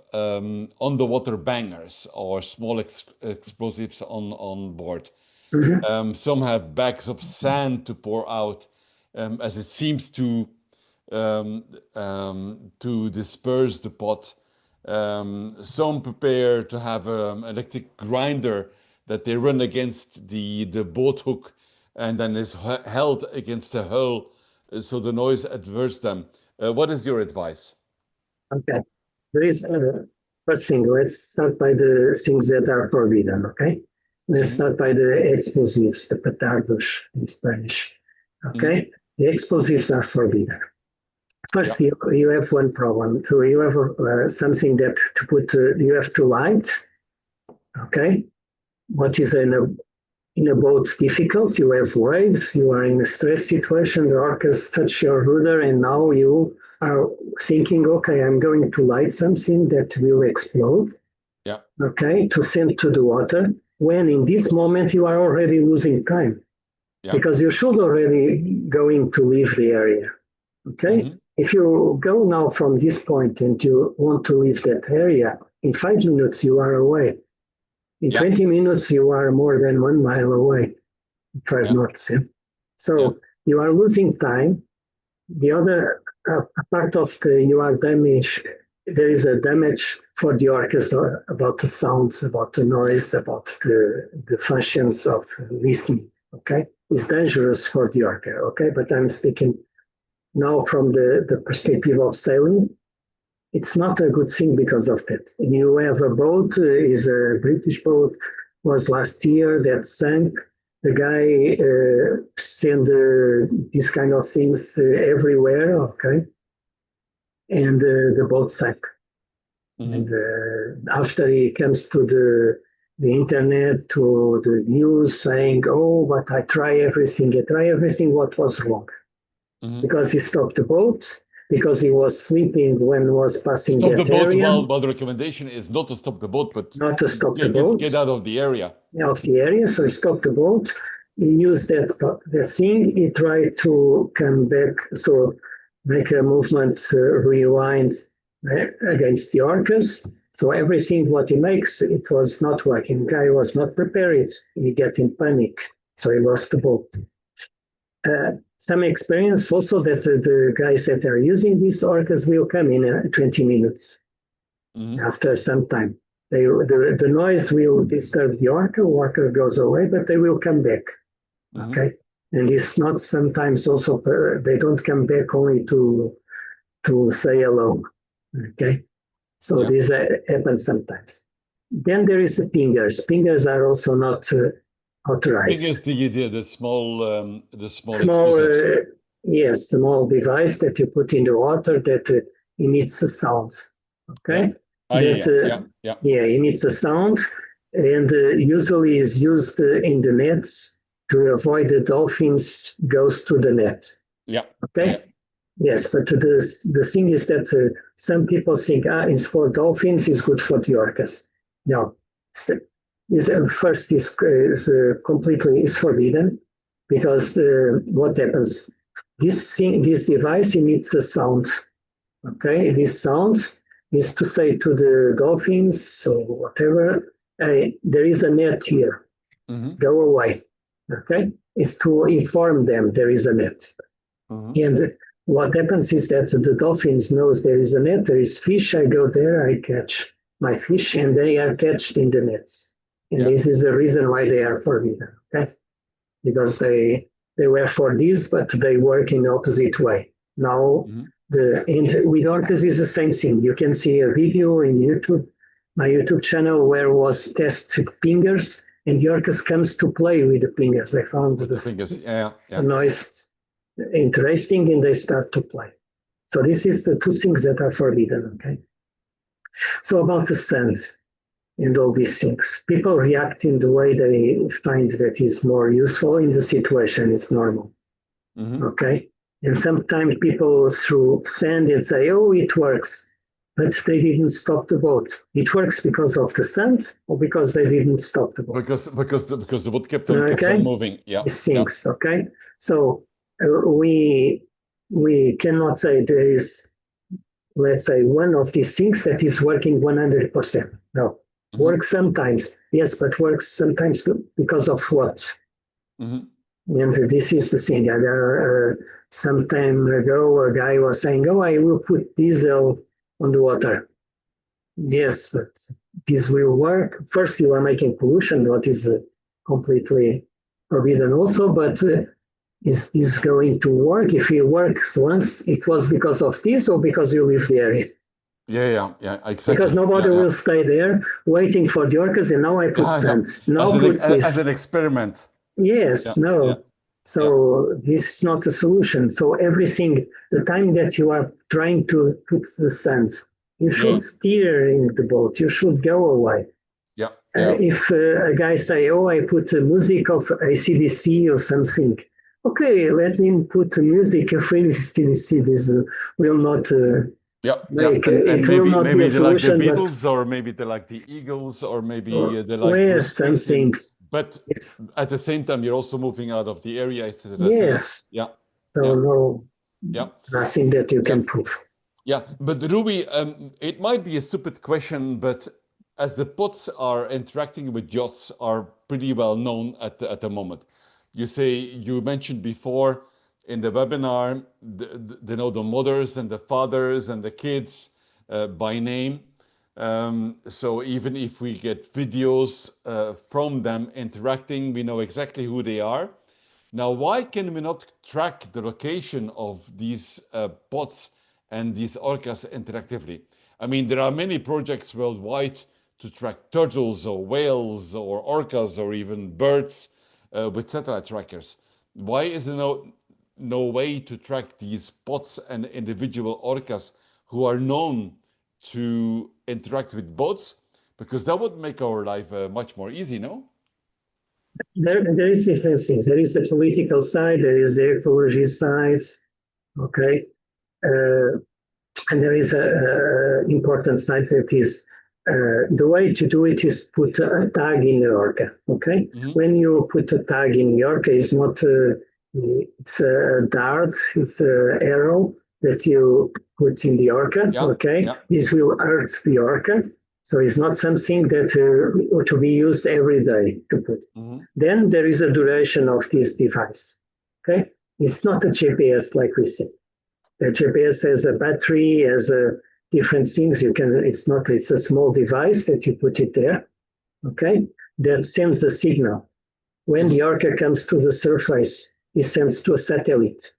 underwater bangers or small explosives on board. Mhm. Some have bags of sand to pour out, as it seems um, to disperse the pot. Some prepare to have an electric grinder that they run against the boat hook and then is held against the hull so the noise adverts them. What is your advice? Okay. There is first thing. Let's start by the things that are forbidden. Okay. Let's Hmm. start by the explosives, the petardos in Spanish. Hmm. Okay. The explosives are forbidden. Yeah. First, you have one problem. So you have something that to put. You have to light. Okay. What is in a boat difficult? You have waves. You are in a stress situation. The orcas touch your rudder, and now you are thinking, okay, I'm going to light something that will explode. Yeah. Okay, to send to the water. When in this moment you are already losing time Yeah. because you should already going to leave the area. Okay, Hmm. if you go now from this point and you want to leave that area, in 5 minutes you are away. In Yeah. 20 minutes you are more than 1 mile away. 5 knots. Yeah? Yeah. So you are losing time. The other part of the you are damaged. There is a damage for the orchestra about the sound, about the noise, about the functions of listening. Okay, it's dangerous for the orchestra. Okay, but I'm speaking now from the perspective of sailing. It's not a good thing because of that. You have a boat, is a British boat, was last year that sank. The guy sent these kind of things everywhere, okay, and the boat sank. And Hmm. after he comes to the internet, to the news saying, "Oh, but I try everything. I try everything. What was wrong?" Hmm. Because he stopped the boat, because he was sleeping when was passing Stop the that boat area, while the recommendation is not to stop the boat, but not to stop the get boat out of the area. of the area. So he stopped the boat. He used that thing. He tried to come back, so make a movement, rewind against the orcas. So everything what he makes, it was not working. Guy was not prepared. He get in panic, so he lost the boat. Some experience also that the guys that are using these orcas will come in 20 minutes Hmm. after some time. The noise will disturb the orca goes away, but they will come back. Hmm. Okay. And it's not sometimes also, they don't come back only to say hello. Okay. So Yeah. this happens sometimes. Then there is the pingers. Pingers are also not Thing authorized. is the small Small, explosives. yes, small device that you put in the water that emits a sound. Yeah. Okay, Ah, that yeah, yeah, yeah, yeah emits a sound, and usually is used in the nets to avoid the dolphins goes to the net. yeah, yeah, Okay, yes, but the thing is that some people think it's for dolphins, it's good for the orcas. No, is first is completely is forbidden because what happens? This device emits a sound. Okay, this sound is to say to the dolphins or whatever, hey, there is a net here. yeah. Go away. Okay, is to inform them there is a net. Hmm. And what happens is that the dolphins knows there is a net, there is fish. I go there, I catch my fish, and they are catched in the nets. And Yeah. this is the reason why they are forbidden. Okay, because they were for this, but they work in the opposite way. Now Hmm. and with orcas is the same thing. You can see a video in YouTube, my YouTube channel, where was test pingers, and the orcas comes to play with the pingers. They found With the this fingers. Yeah, the yeah. noise interesting, and they start to play. So this is the two things that are forbidden. Okay. So about the sand and all these things, people react in the way they find that is more useful in the situation. It's normal. Okay. And sometimes people throw sand and say, oh, it works. But they didn't stop the boat. It works because of the sand or because they didn't stop the boat. Because the boat kept Okay. on moving. Yeah. These things. Okay. So we cannot say there is, let's say, one of these things that is working 100%. No. Works sometimes. Yes, but works sometimes because of what? And this is the thing. Some time ago, a guy was saying, oh, I will put diesel on the water. Yes, but this will work. First, you are making pollution, what is completely forbidden also, but is going to work? If it works once, it was because of this or because you live there? Yeah, exactly. Because nobody will stay there waiting for the orcas, and now I put sand. Now puts this. As an experiment. Yes, no. So this is not a solution. So everything, the time that you are trying to put the sand, you should steer in the boat. You should go away. If a guy say, "Oh, I put music of AC/DC or something," okay, let him put music of AC/DC. This will not make and it will not be maybe a they like the solution. Beatles, or maybe they like the Eagles, or maybe they like Bruce something. Springsteen. But at the same time, you're also moving out of the area, etc. Yes. So no, nothing that you can prove. Yeah, but Ruby, it might be a stupid question, but as the pods are interacting with yachts are pretty well known at the moment. You mentioned before in the webinar, the mothers and the fathers and the kids by name. So even if we get videos from them interacting, we know exactly who they are. Now, why can we not track the location of these pods and these orcas interactively? I mean, there are many projects worldwide to track turtles or whales or orcas or even birds with satellite trackers. Why is there no way to track these pods and individual orcas who are known to interact with boats? Because that would make our life much more easy, no? There is different things. There is the political side, there is the ecology side, okay? And there is a important side that is the way to do it is put a tag in the orca, okay? When you put a tag in the orca, it's not, it's a dart, it's an arrow that you put in the orca, okay? This will hurt the orca. So it's not something that to be used every day to put. Then there is a duration of this device. Okay, it's not a GPS like we see. The GPS has a battery, has different things. It's a small device that you put it there. Okay, that sends a signal. When the orca comes to the surface, it sends to a satellite.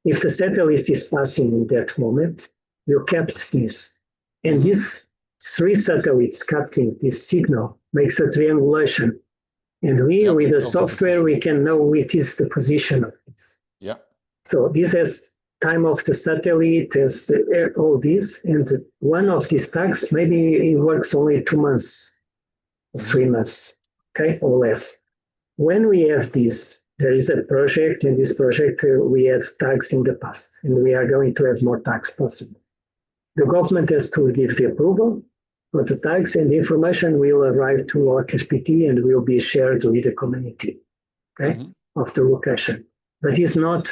If the satellite is passing in that moment, you kept this, and this 3 satellites capturing this signal makes a triangulation. And with the software, we can know what is the position of this. So this has time of the satellite, has all this. And one of these tags, maybe it works only 2 months, 3 months, okay, or less. When we have this, there is a project. In this project, we had tags in the past, and we are going to have more tags possible. The government has to give the approval for the tags, and the information will arrive to OrcasPT and will be shared with the community, okay, of the location. But it's not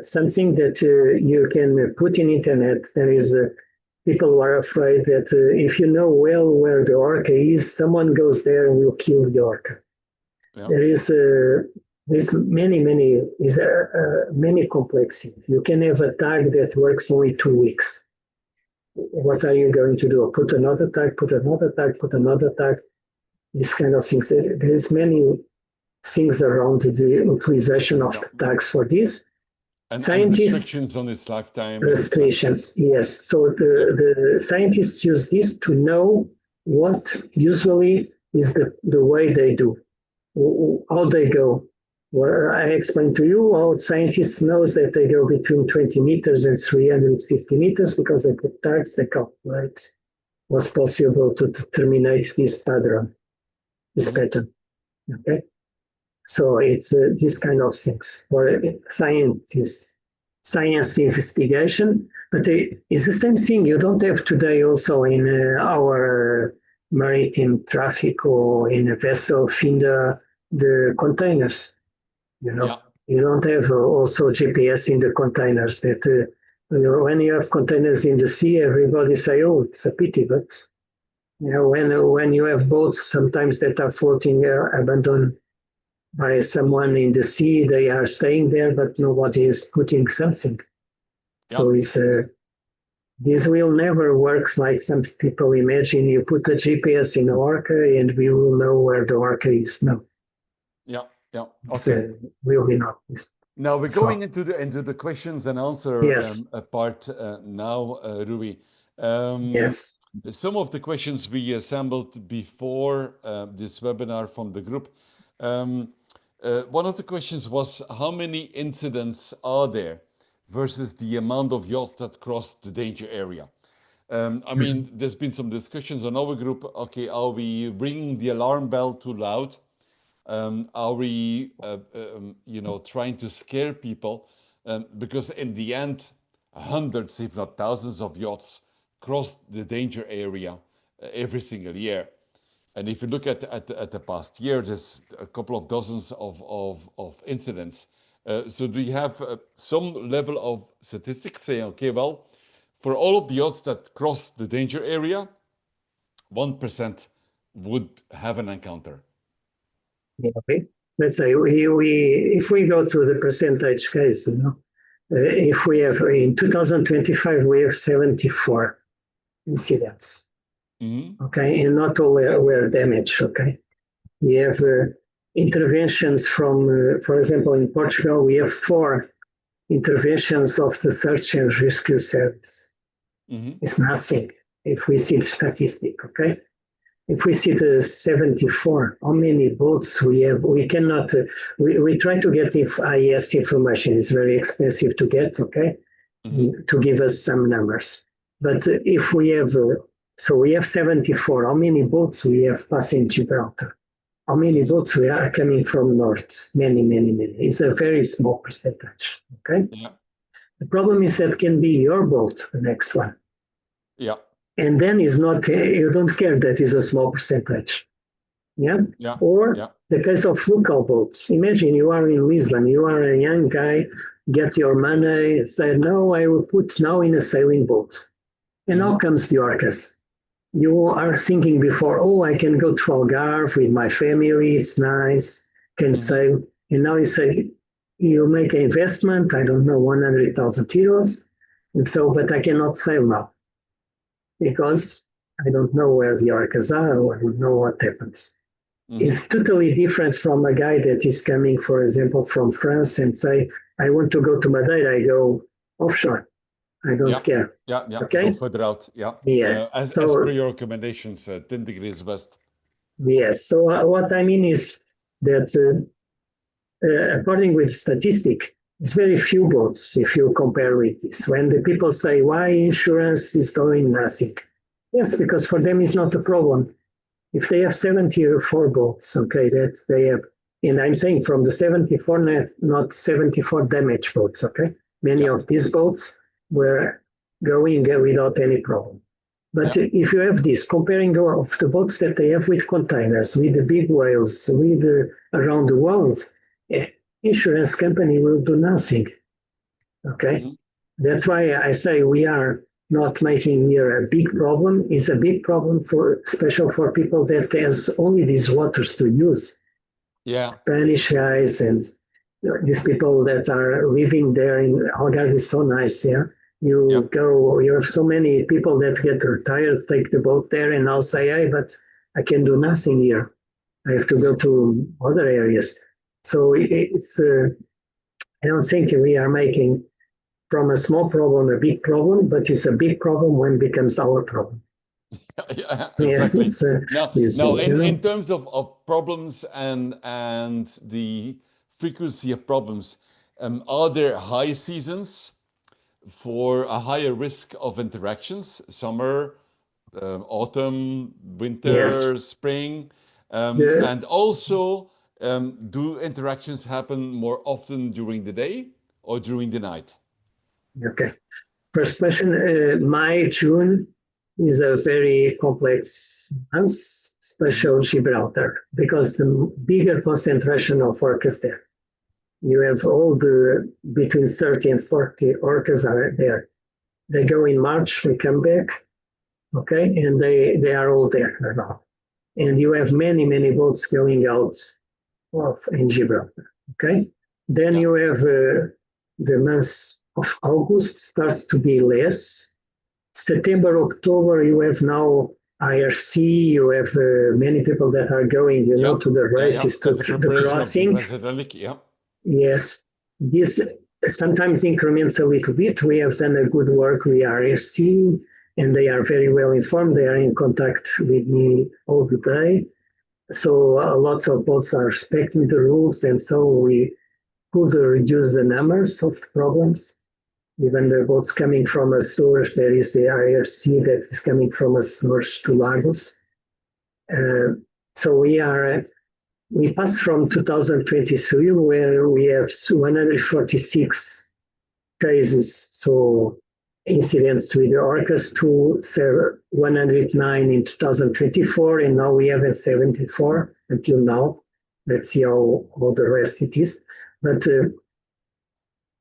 something that you can put in internet. There is people who are afraid that if you know well where the orca is, someone goes there and will kill the orca. There is many complex things. You can have a tag that works only 2 weeks. What are you going to do? Put another tag, put another tag, put another tag, these kind of things. There's many things around the utilization of the tags for this. And restrictions on its lifetime. Restrictions, yes. So the scientists use this to know what usually is the way they do, how they go. Well, I explained to you, all scientists knows that they go between 20 meters and 350 meters because they put tags, they calculate what's possible to terminate this pattern, this pattern. Okay. So it's this kind of things for scientists, science investigation. But it's the same thing. You don't have today also in our maritime traffic or in a vessel finder the containers. You know, Yeah, you don't have also GPS in the containers. That when you have containers in the sea, everybody say, "Oh, it's a pity," but when you have boats sometimes that are floating abandoned by someone in the sea, they are staying there, but nobody is putting something. yeah, So this will never work like some people imagine. You put a GPS in the orca and we will know where the orca is. No, yeah, yeah. it Okay. will be not. Now we're going So into the questions and answer yes, part now, Rui. Um, yes. some of the questions we assembled before this webinar from the group. Um, one of the questions was how many incidents are there versus the amount of yachts that cross the danger area? I mean, there's been some discussions on our group. Okay, are we ringing the alarm bell too loud? Are we, trying to scare people? Because in the end, hundreds, if not thousands, of yachts cross the danger area every single year. And if you look at the past year, there's a couple of dozens of incidents. So do you have some level of statistics saying, okay, well, for all of the yachts that cross the danger area, 1% would have an encounter? Yeah, okay. Let's say we if we go to the percentage case, if we have in 2025 we have 74 incidents, Hmm. okay, and not all were damaged, okay. We have interventions from, for example, in Portugal, we have 4 interventions of the search and rescue service. Hmm. It's nothing if we see the statistic, okay? If we see the 74, how many boats we have, we cannot, we try to get if IES information. It's very expensive to get, okay? Hmm. To give us some numbers. But if we have, so we have 74, how many boats we have passing Gibraltar? How many Hmm. boats we are coming from north? Many, many, many. It's a very small percentage. Okay. Yeah. The problem is that can be your boat, the next one. Yeah. And then is not, you don't care that is a small percentage. Yeah. Yeah. Or Yeah. the case of local boats. Imagine you are in Lisbon, you are a young guy, get your money, say, no, I will put now in a sailing boat. And now Hmm. comes the orcas. You are thinking before, oh, I can go to Algarve with my family, it's nice, can Hmm. sail. And now you say, you make an investment, I don't know, 100,000 euros. And so, but I cannot sail now because I don't know where the orcas are or I don't know what happens. Hmm. It's totally different from a guy that is coming, for example, from France and say, I want to go to Madeira, I go offshore. I don't Yeah. care. Yeah. Yeah. Go Okay? further out. Yeah. Yes. As per So your recommendations, 10 degrees west. yes. So what I mean is that according with statistic, it's very few boats if you compare with this. When the people say why insurance is doing nothing, yes, because for them it's not a problem. If they have 74 boats, okay, that they have, and I'm saying from the 74, not 74 damaged boats, okay. Many Yeah. of these boats were going without any problem. But Yeah. if you have this, comparing of the boats that they have with containers, with the big whales, with around the world, eh, insurance company will do nothing. Okay, Hmm. that's why I say we are not making here a big problem. It's a big problem for, special for people that has only these waters to use. Yeah. Spanish guys and these people that are living there in Algarve is so nice. Yeah, Yeah. you go. You have so many people that get retired, take the boat there, and I'll say, "Hey, but I can do nothing here. I have to go Hmm. to other areas." So it's. I don't think we are making from a small problem a big problem, but it's a big problem when it becomes our problem. Yeah, Yeah, exactly. it's In terms of problems and the frequency of problems, are there high seasons for a higher risk of interactions? Summer, autumn, yes. winter, spring, The and also Do interactions happen more often during the day or during the night? Okay. First question, May, June is a very complex month, Hmm. special Gibraltar, because the bigger concentration of orcas there. You have all the between 30 and 40 orcas are there. They go in March, they come back, okay, and they are all there around. And you have many, many boats going out of in Gibraltar, okay? Then Yeah. you have the month of August starts to be less. September, October, you have now IRC, you have many people that are going, Yeah. to the Yeah. Yeah. races, to That's the the preparation of the crossing. transatlantic. Yeah. Yes, this sometimes increments a little bit. We have done a good work with IRC, and they are very well informed. They are in contact with me all the day. So lots of boats are respecting the rules, and so we could reduce the numbers of problems. Even the boats coming from a source, there is the IRC that is coming from a source to Lagos. Uh, so we passed from 2023 where we have 146 cases, so incidents with the orcas to 109 in 2024, and now we have 74 until now. Let's see how the rest it is. But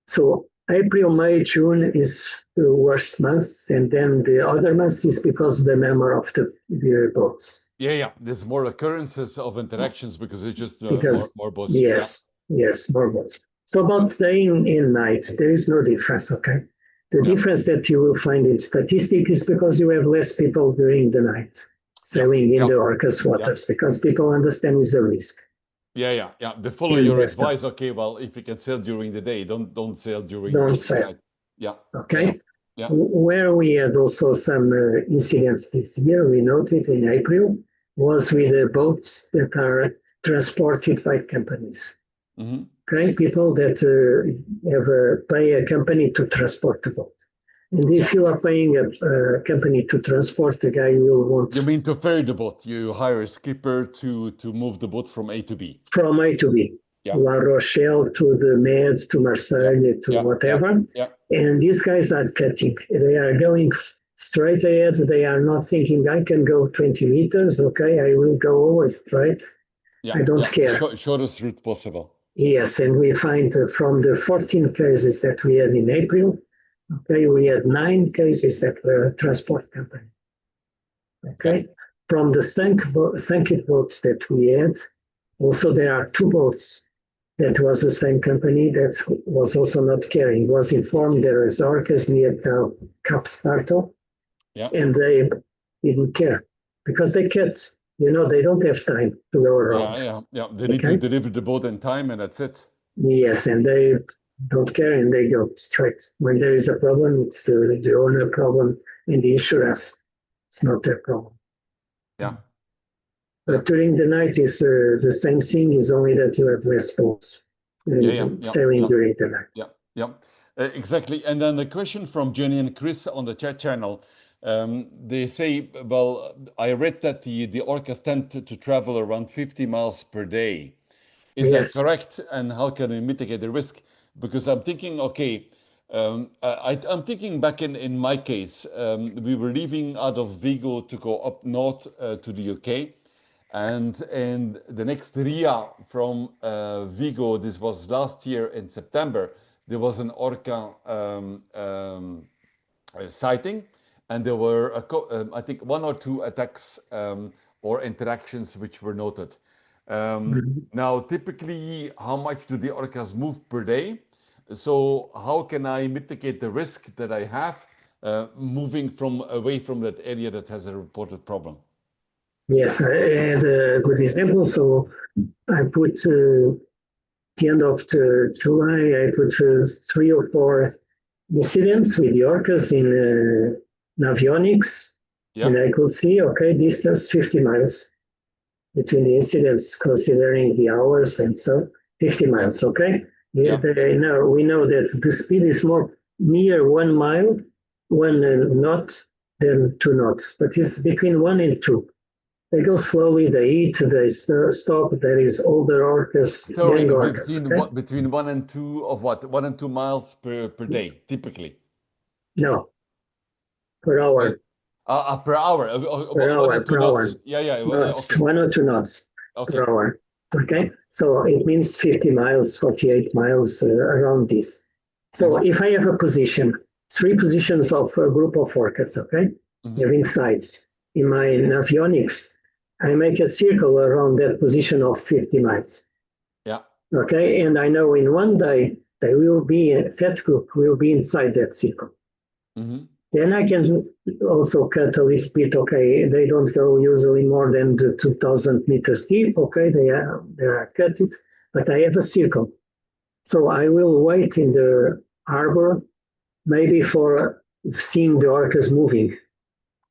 so April, May, June is the worst months, and then the other months is because the number of the boats. Yeah. Yeah. There's more occurrences of interactions because it's just Because more boats. Yeah. yes, more boats. So about day and night, there is no difference, okay? The Yeah. difference that you will find in statistic is because you have less people during the night Yeah. sailing in Yeah. the Orcas Yeah. waters because people understand it's a risk. Yeah. Yeah. Yeah. They follow And your that's the advice. Okay. Well, if you can sail during the day, don't sail during don't the sail, night. Yeah. Yeah. Yeah. okay? Yeah. Where we had also some incidents this year, we noted in April, was with the boats that are transported by companies. Hmm. Okay, people that have pay a company to transport the boat. And Yeah. if you are paying a company to transport, the guy will want You mean to ferry the boat? You hire a skipper to move the boat from A to B. from A to B, Yeah. La Rochelle to the Meds to Yeah. Marseille to Yeah. Yeah. whatever. Yeah. And these guys are cutting. They are going straight ahead. They are not thinking, I can go 20 meters. Okay, I will go always straight. Yeah. I don't Yeah. care. Shortest route possible. Yes, and we find from the 14 cases that we had in April, okay, we had 9 cases that were transport company. Yeah. Okay, from the sunken boats that we had, also there are 2 boats that was the same company that was also not caring. Was informed there is orcas near Cap Sparto, Yeah. and they didn't care because they can't. They don't have time to go Yeah. around. Yeah. Yeah. They need to Okay. deliver the boat in time, and that's it. Yes, and they don't care and they go straight. When there is a problem, it's the owner problem and the insurance. It's not their problem. Yeah. Yeah. But during the night is the same thing, is only that you have less boats Yeah. Yeah. Yeah. sailing Yeah. during the night. Yeah. Yeah. Exactly. And then the question from Jenny and Chris on the chat channel. They say, well, I read that the orcas tend to travel around 50 miles per day. Is that Yes. correct? And how can we mitigate the risk? Because I'm thinking, okay, I'm thinking back in my case, we were leaving out of Vigo to go up north to the UK. And the next RIA from Vigo, this was last year in September, there was an orca sighting, and there were I think 1 or 2 attacks or interactions which were noted. Mhm. Now, typically, how much do the orcas move per day? So, how can I mitigate the risk that I have moving from away from that area that has a reported problem? Yes, I had a good example. So I put the end of July, I put 3 or 4 incidents with the orcas in Navionics, Yeah, and I could see, okay, distance 50 miles between the incidents, considering the hours and so 50 yeah, miles, okay? Yeah, yeah, we know that the speed is more near 1 mile, one knot than 2 knots, but it's between 1 and 2. They go slowly, they eat, they stop. There is older orcas, young Sorry, orcas, okay? between 1 and 2 per day, typically. No, per Uh, hour, per hour, one and two per hour. knots. Yeah, yeah. Knots, Okay, 1 or 2 knots per okay. hour. Okay, so it means 50 miles, 48 miles around this. So Hmm. if I have a position, three positions of a group of orcas, okay, Hmm. having sides, in my avionics, I make a circle around that position of 50 miles. Yeah. Okay, and I know in one day they will be, that group will be inside that circle. Hmm. Then I can also cut a little bit. Okay, they don't go usually more than the 2,000 meters deep. Okay, they are cut it, but I have a circle. So I will wait in the harbor maybe for seeing the orcas moving.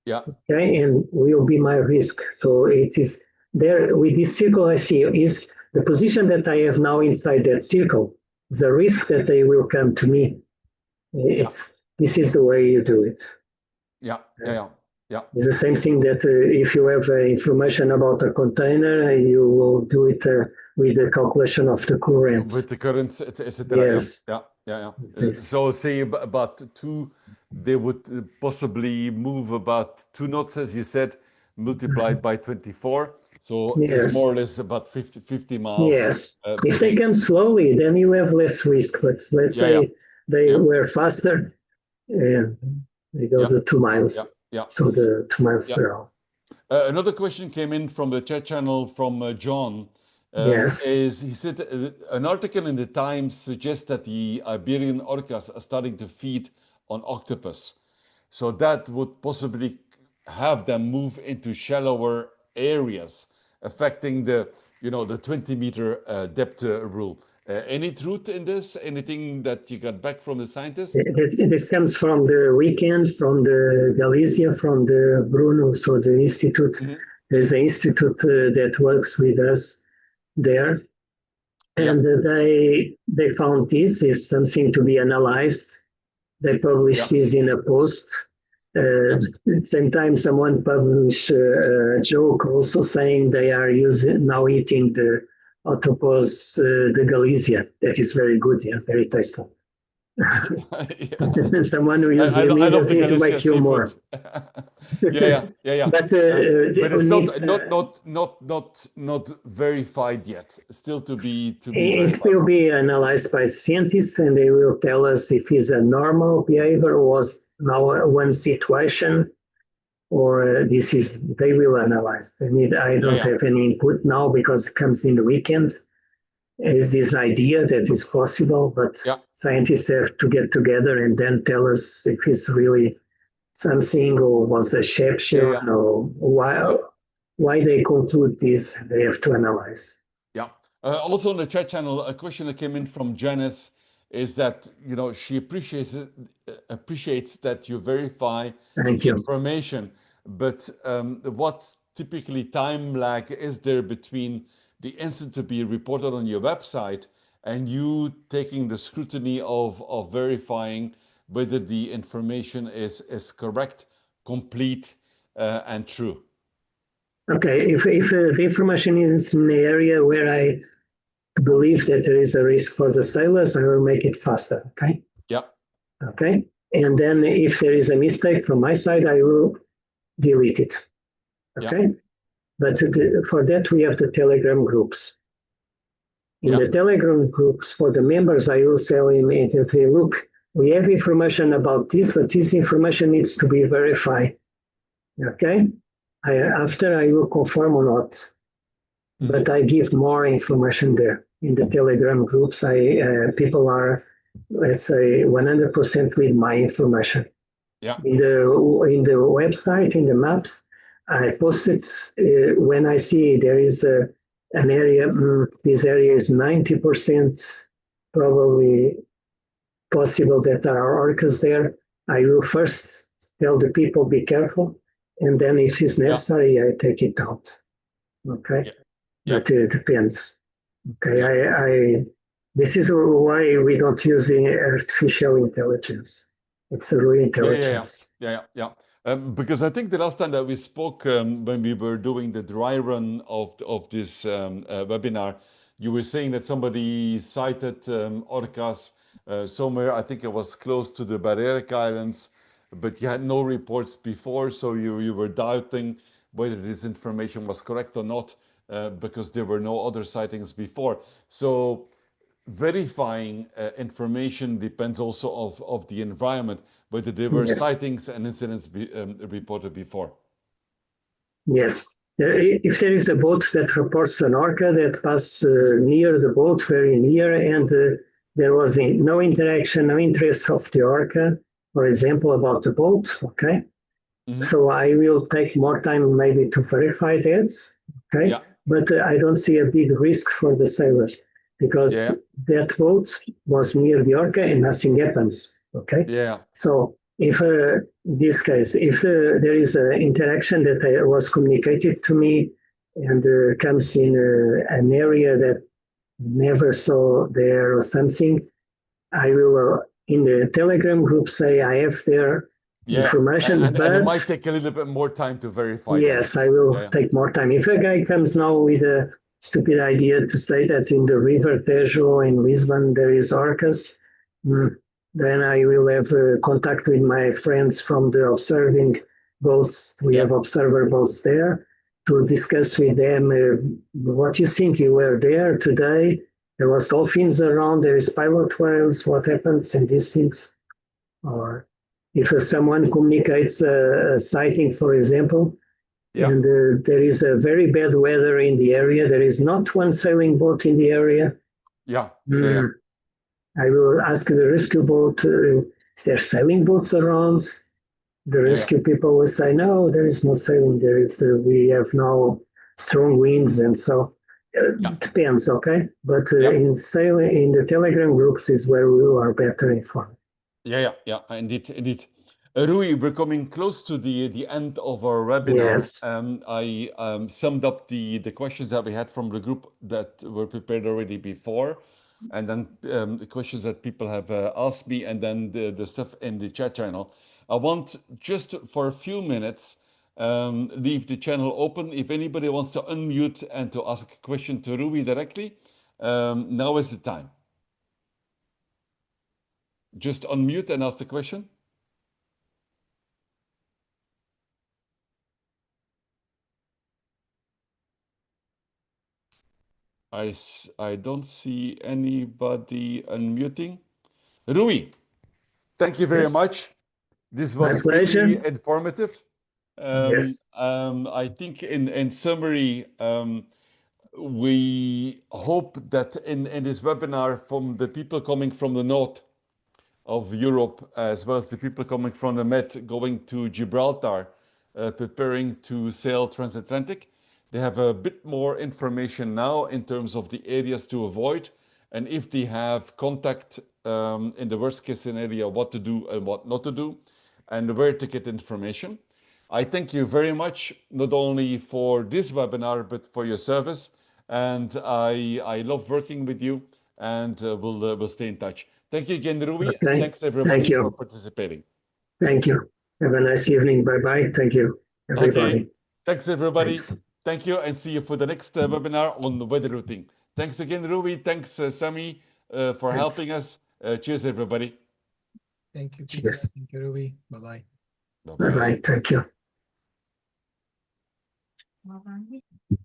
Yeah. Okay, and will be my risk. So it is there with this circle I see is the position that I have now inside that circle. The risk that they will come to me. Yeah. It's this is the way you do it. Yeah. Yeah. Yeah. Yeah. It's the same thing that if you have information about a container, you will do it with the calculation of the current. With the currents, etc. Yeah, Yes, yeah, yeah, yeah. this. So say about two, they would possibly move about 2 knots, as you said, multiplied by 24. So it's Yes, more or less about 50 miles yes. per If they day. come slowly, then you have less risk. But let's Yeah, yeah, say they yeah, were faster, and they go yeah, to 2 miles. yeah, yeah, So the 2 miles yeah. per hour. Another question came in from the chat channel from John. Yes. Is he said an article in the Times suggests that the Iberian orcas are starting to feed on octopus, so that would possibly have them move into shallower areas, affecting the 20-meter depth rule. Any truth in this? Anything that you got back from the scientists? This comes from the weekend, from the Galicia, from the Bruno, so the institute. Hmm. There's Hmm. an institute that works with us there, Yeah, and they found this is something to be analyzed. They yeah, published this in a post. yeah. At the same time, someone published a joke also saying they are using now eating the octopus, the Galicia. That is very good, yeah, very tasty. Yeah. Someone who I, uses I, lo- I love the immediately to Galician make you seafood. more. Yeah, yeah, yeah, yeah. But But it's needs not verified yet. Still to be it verified. will be analyzed by scientists, and they will tell us if it's a normal behavior or was now one situation, or this is they will analyze. I Yeah, don't yeah, have any input now because it comes in the weekend. Is this idea that is possible, but yeah, scientists have to get together and then tell us if it's really something or was a yeah, exception yeah, or yeah, why they conclude this. They have to analyze. yeah. Also on the chat channel, a question that came in from Janice is that she appreciates that you verify Thank the you. information, but what typically time lag is there between the incident to be reported on your website and you taking the scrutiny of verifying whether the information is correct, complete, and true? Okay, if the information is in the area where I believe that there is a risk for the sailors, I will make it faster. Okay. Yeah, Okay. And then if there is a mistake from my side, I will delete it. yeah, Okay. But for that, we have the Telegram groups. In yeah, the Telegram groups for the members, I will tell immediately, look, we have information about this, but this information needs to be verified. Okay. After I will confirm or not, but hmm, I give more information there in the Telegram groups. People are, let's say, 100% with my information. yeah, In the website, in the maps, I posted when I see there is an area. This area is 90% probably possible that there are orcas there. I will first tell the people be careful, and then if it's yeah, necessary, I take it out. Okay, yeah, yeah, but it depends. Okay, yeah. I this is why we don't use the artificial intelligence. It's a real Yeah, yeah, yeah, intelligence. yeah, yeah, yeah. Because I think the last time that we spoke, when we were doing the dry run of this webinar, you were saying that somebody sighted orcas somewhere. I think it was close to the Balearic Islands, but you had no reports before, so you were doubting whether this information was correct or not, because there were no other sightings before. So verifying information depends also of the environment, whether there were Yes. sightings and incidents reported before. Yes. If there is a boat that reports an orca that passed near the boat, very near, and there was no interaction, no interest of the orca, for example, about the boat, okay? Mm-hmm. So I will take more time maybe to verify that, okay? Yeah. But I don't see a big risk for the sailors because Yeah. that boat was near the orca and nothing happens, okay? Yeah. So if in this case, if there is an interaction that was communicated to me and comes in an area that never saw there or something, I will in the Telegram group say I have their Yeah. information, And it but might take a little bit more time to verify then. yes, I will Yeah. take more time. If a guy comes now with a stupid idea to say that in the River Tejo in Lisbon there is orcas, then I will have contact with my friends from the observing boats. We Yeah. have observer boats there to discuss with them what you think. You were there today. There was dolphins around. There is pilot whales. What happens and these things. Or if someone communicates a sighting, for example, Yeah. and there is a very bad weather in the area. There is not one sailing boat in the area. Yeah. Yeah. I will ask the rescue boat, is there sailing boats around? The rescue people will say, no, there is no sailing. There is, we have no strong winds. And so it depends, okay? But in sailing, in the Telegram groups is where we are better informed. Yeah, indeed, indeed. Rui, we're coming close to the end of our webinar. Yes. I summed up the questions that we had from the group that were prepared already before, and then the questions that people have asked me, and then the stuff in the chat channel. I want just for a few minutes leave the channel open. If anybody wants to unmute and to ask a question to Rui directly, now is the time. Just unmute and ask the question. I don't see anybody unmuting. Rui, thank you very much. This was really informative. Yes. I think in summary, we hope that in this webinar from the people coming from the north of Europe, as well as the people coming from the Med going to Gibraltar, preparing to sail transatlantic, they have a bit more information now in terms of the areas to avoid, and if they have contact in the worst case scenario, what to do and what not to do, and where to get information. I thank you very much, not only for this webinar, but for your service. And I love working with you, and we'll stay in touch. Thank you again, Rui. Okay. Thanks everybody for participating. Thank you. Have a nice evening. Bye-bye. Thank you, everybody. Okay. Thanks, everybody. Thanks. Thank you, and see you for the next webinar on the weather routing. Thanks again, Rui. Thanks, Sami, for helping us. Cheers, everybody. Thank you, Peter. Cheers. Thank you, Ruby. Bye-bye. Bye-bye. Thank you. Bye-bye.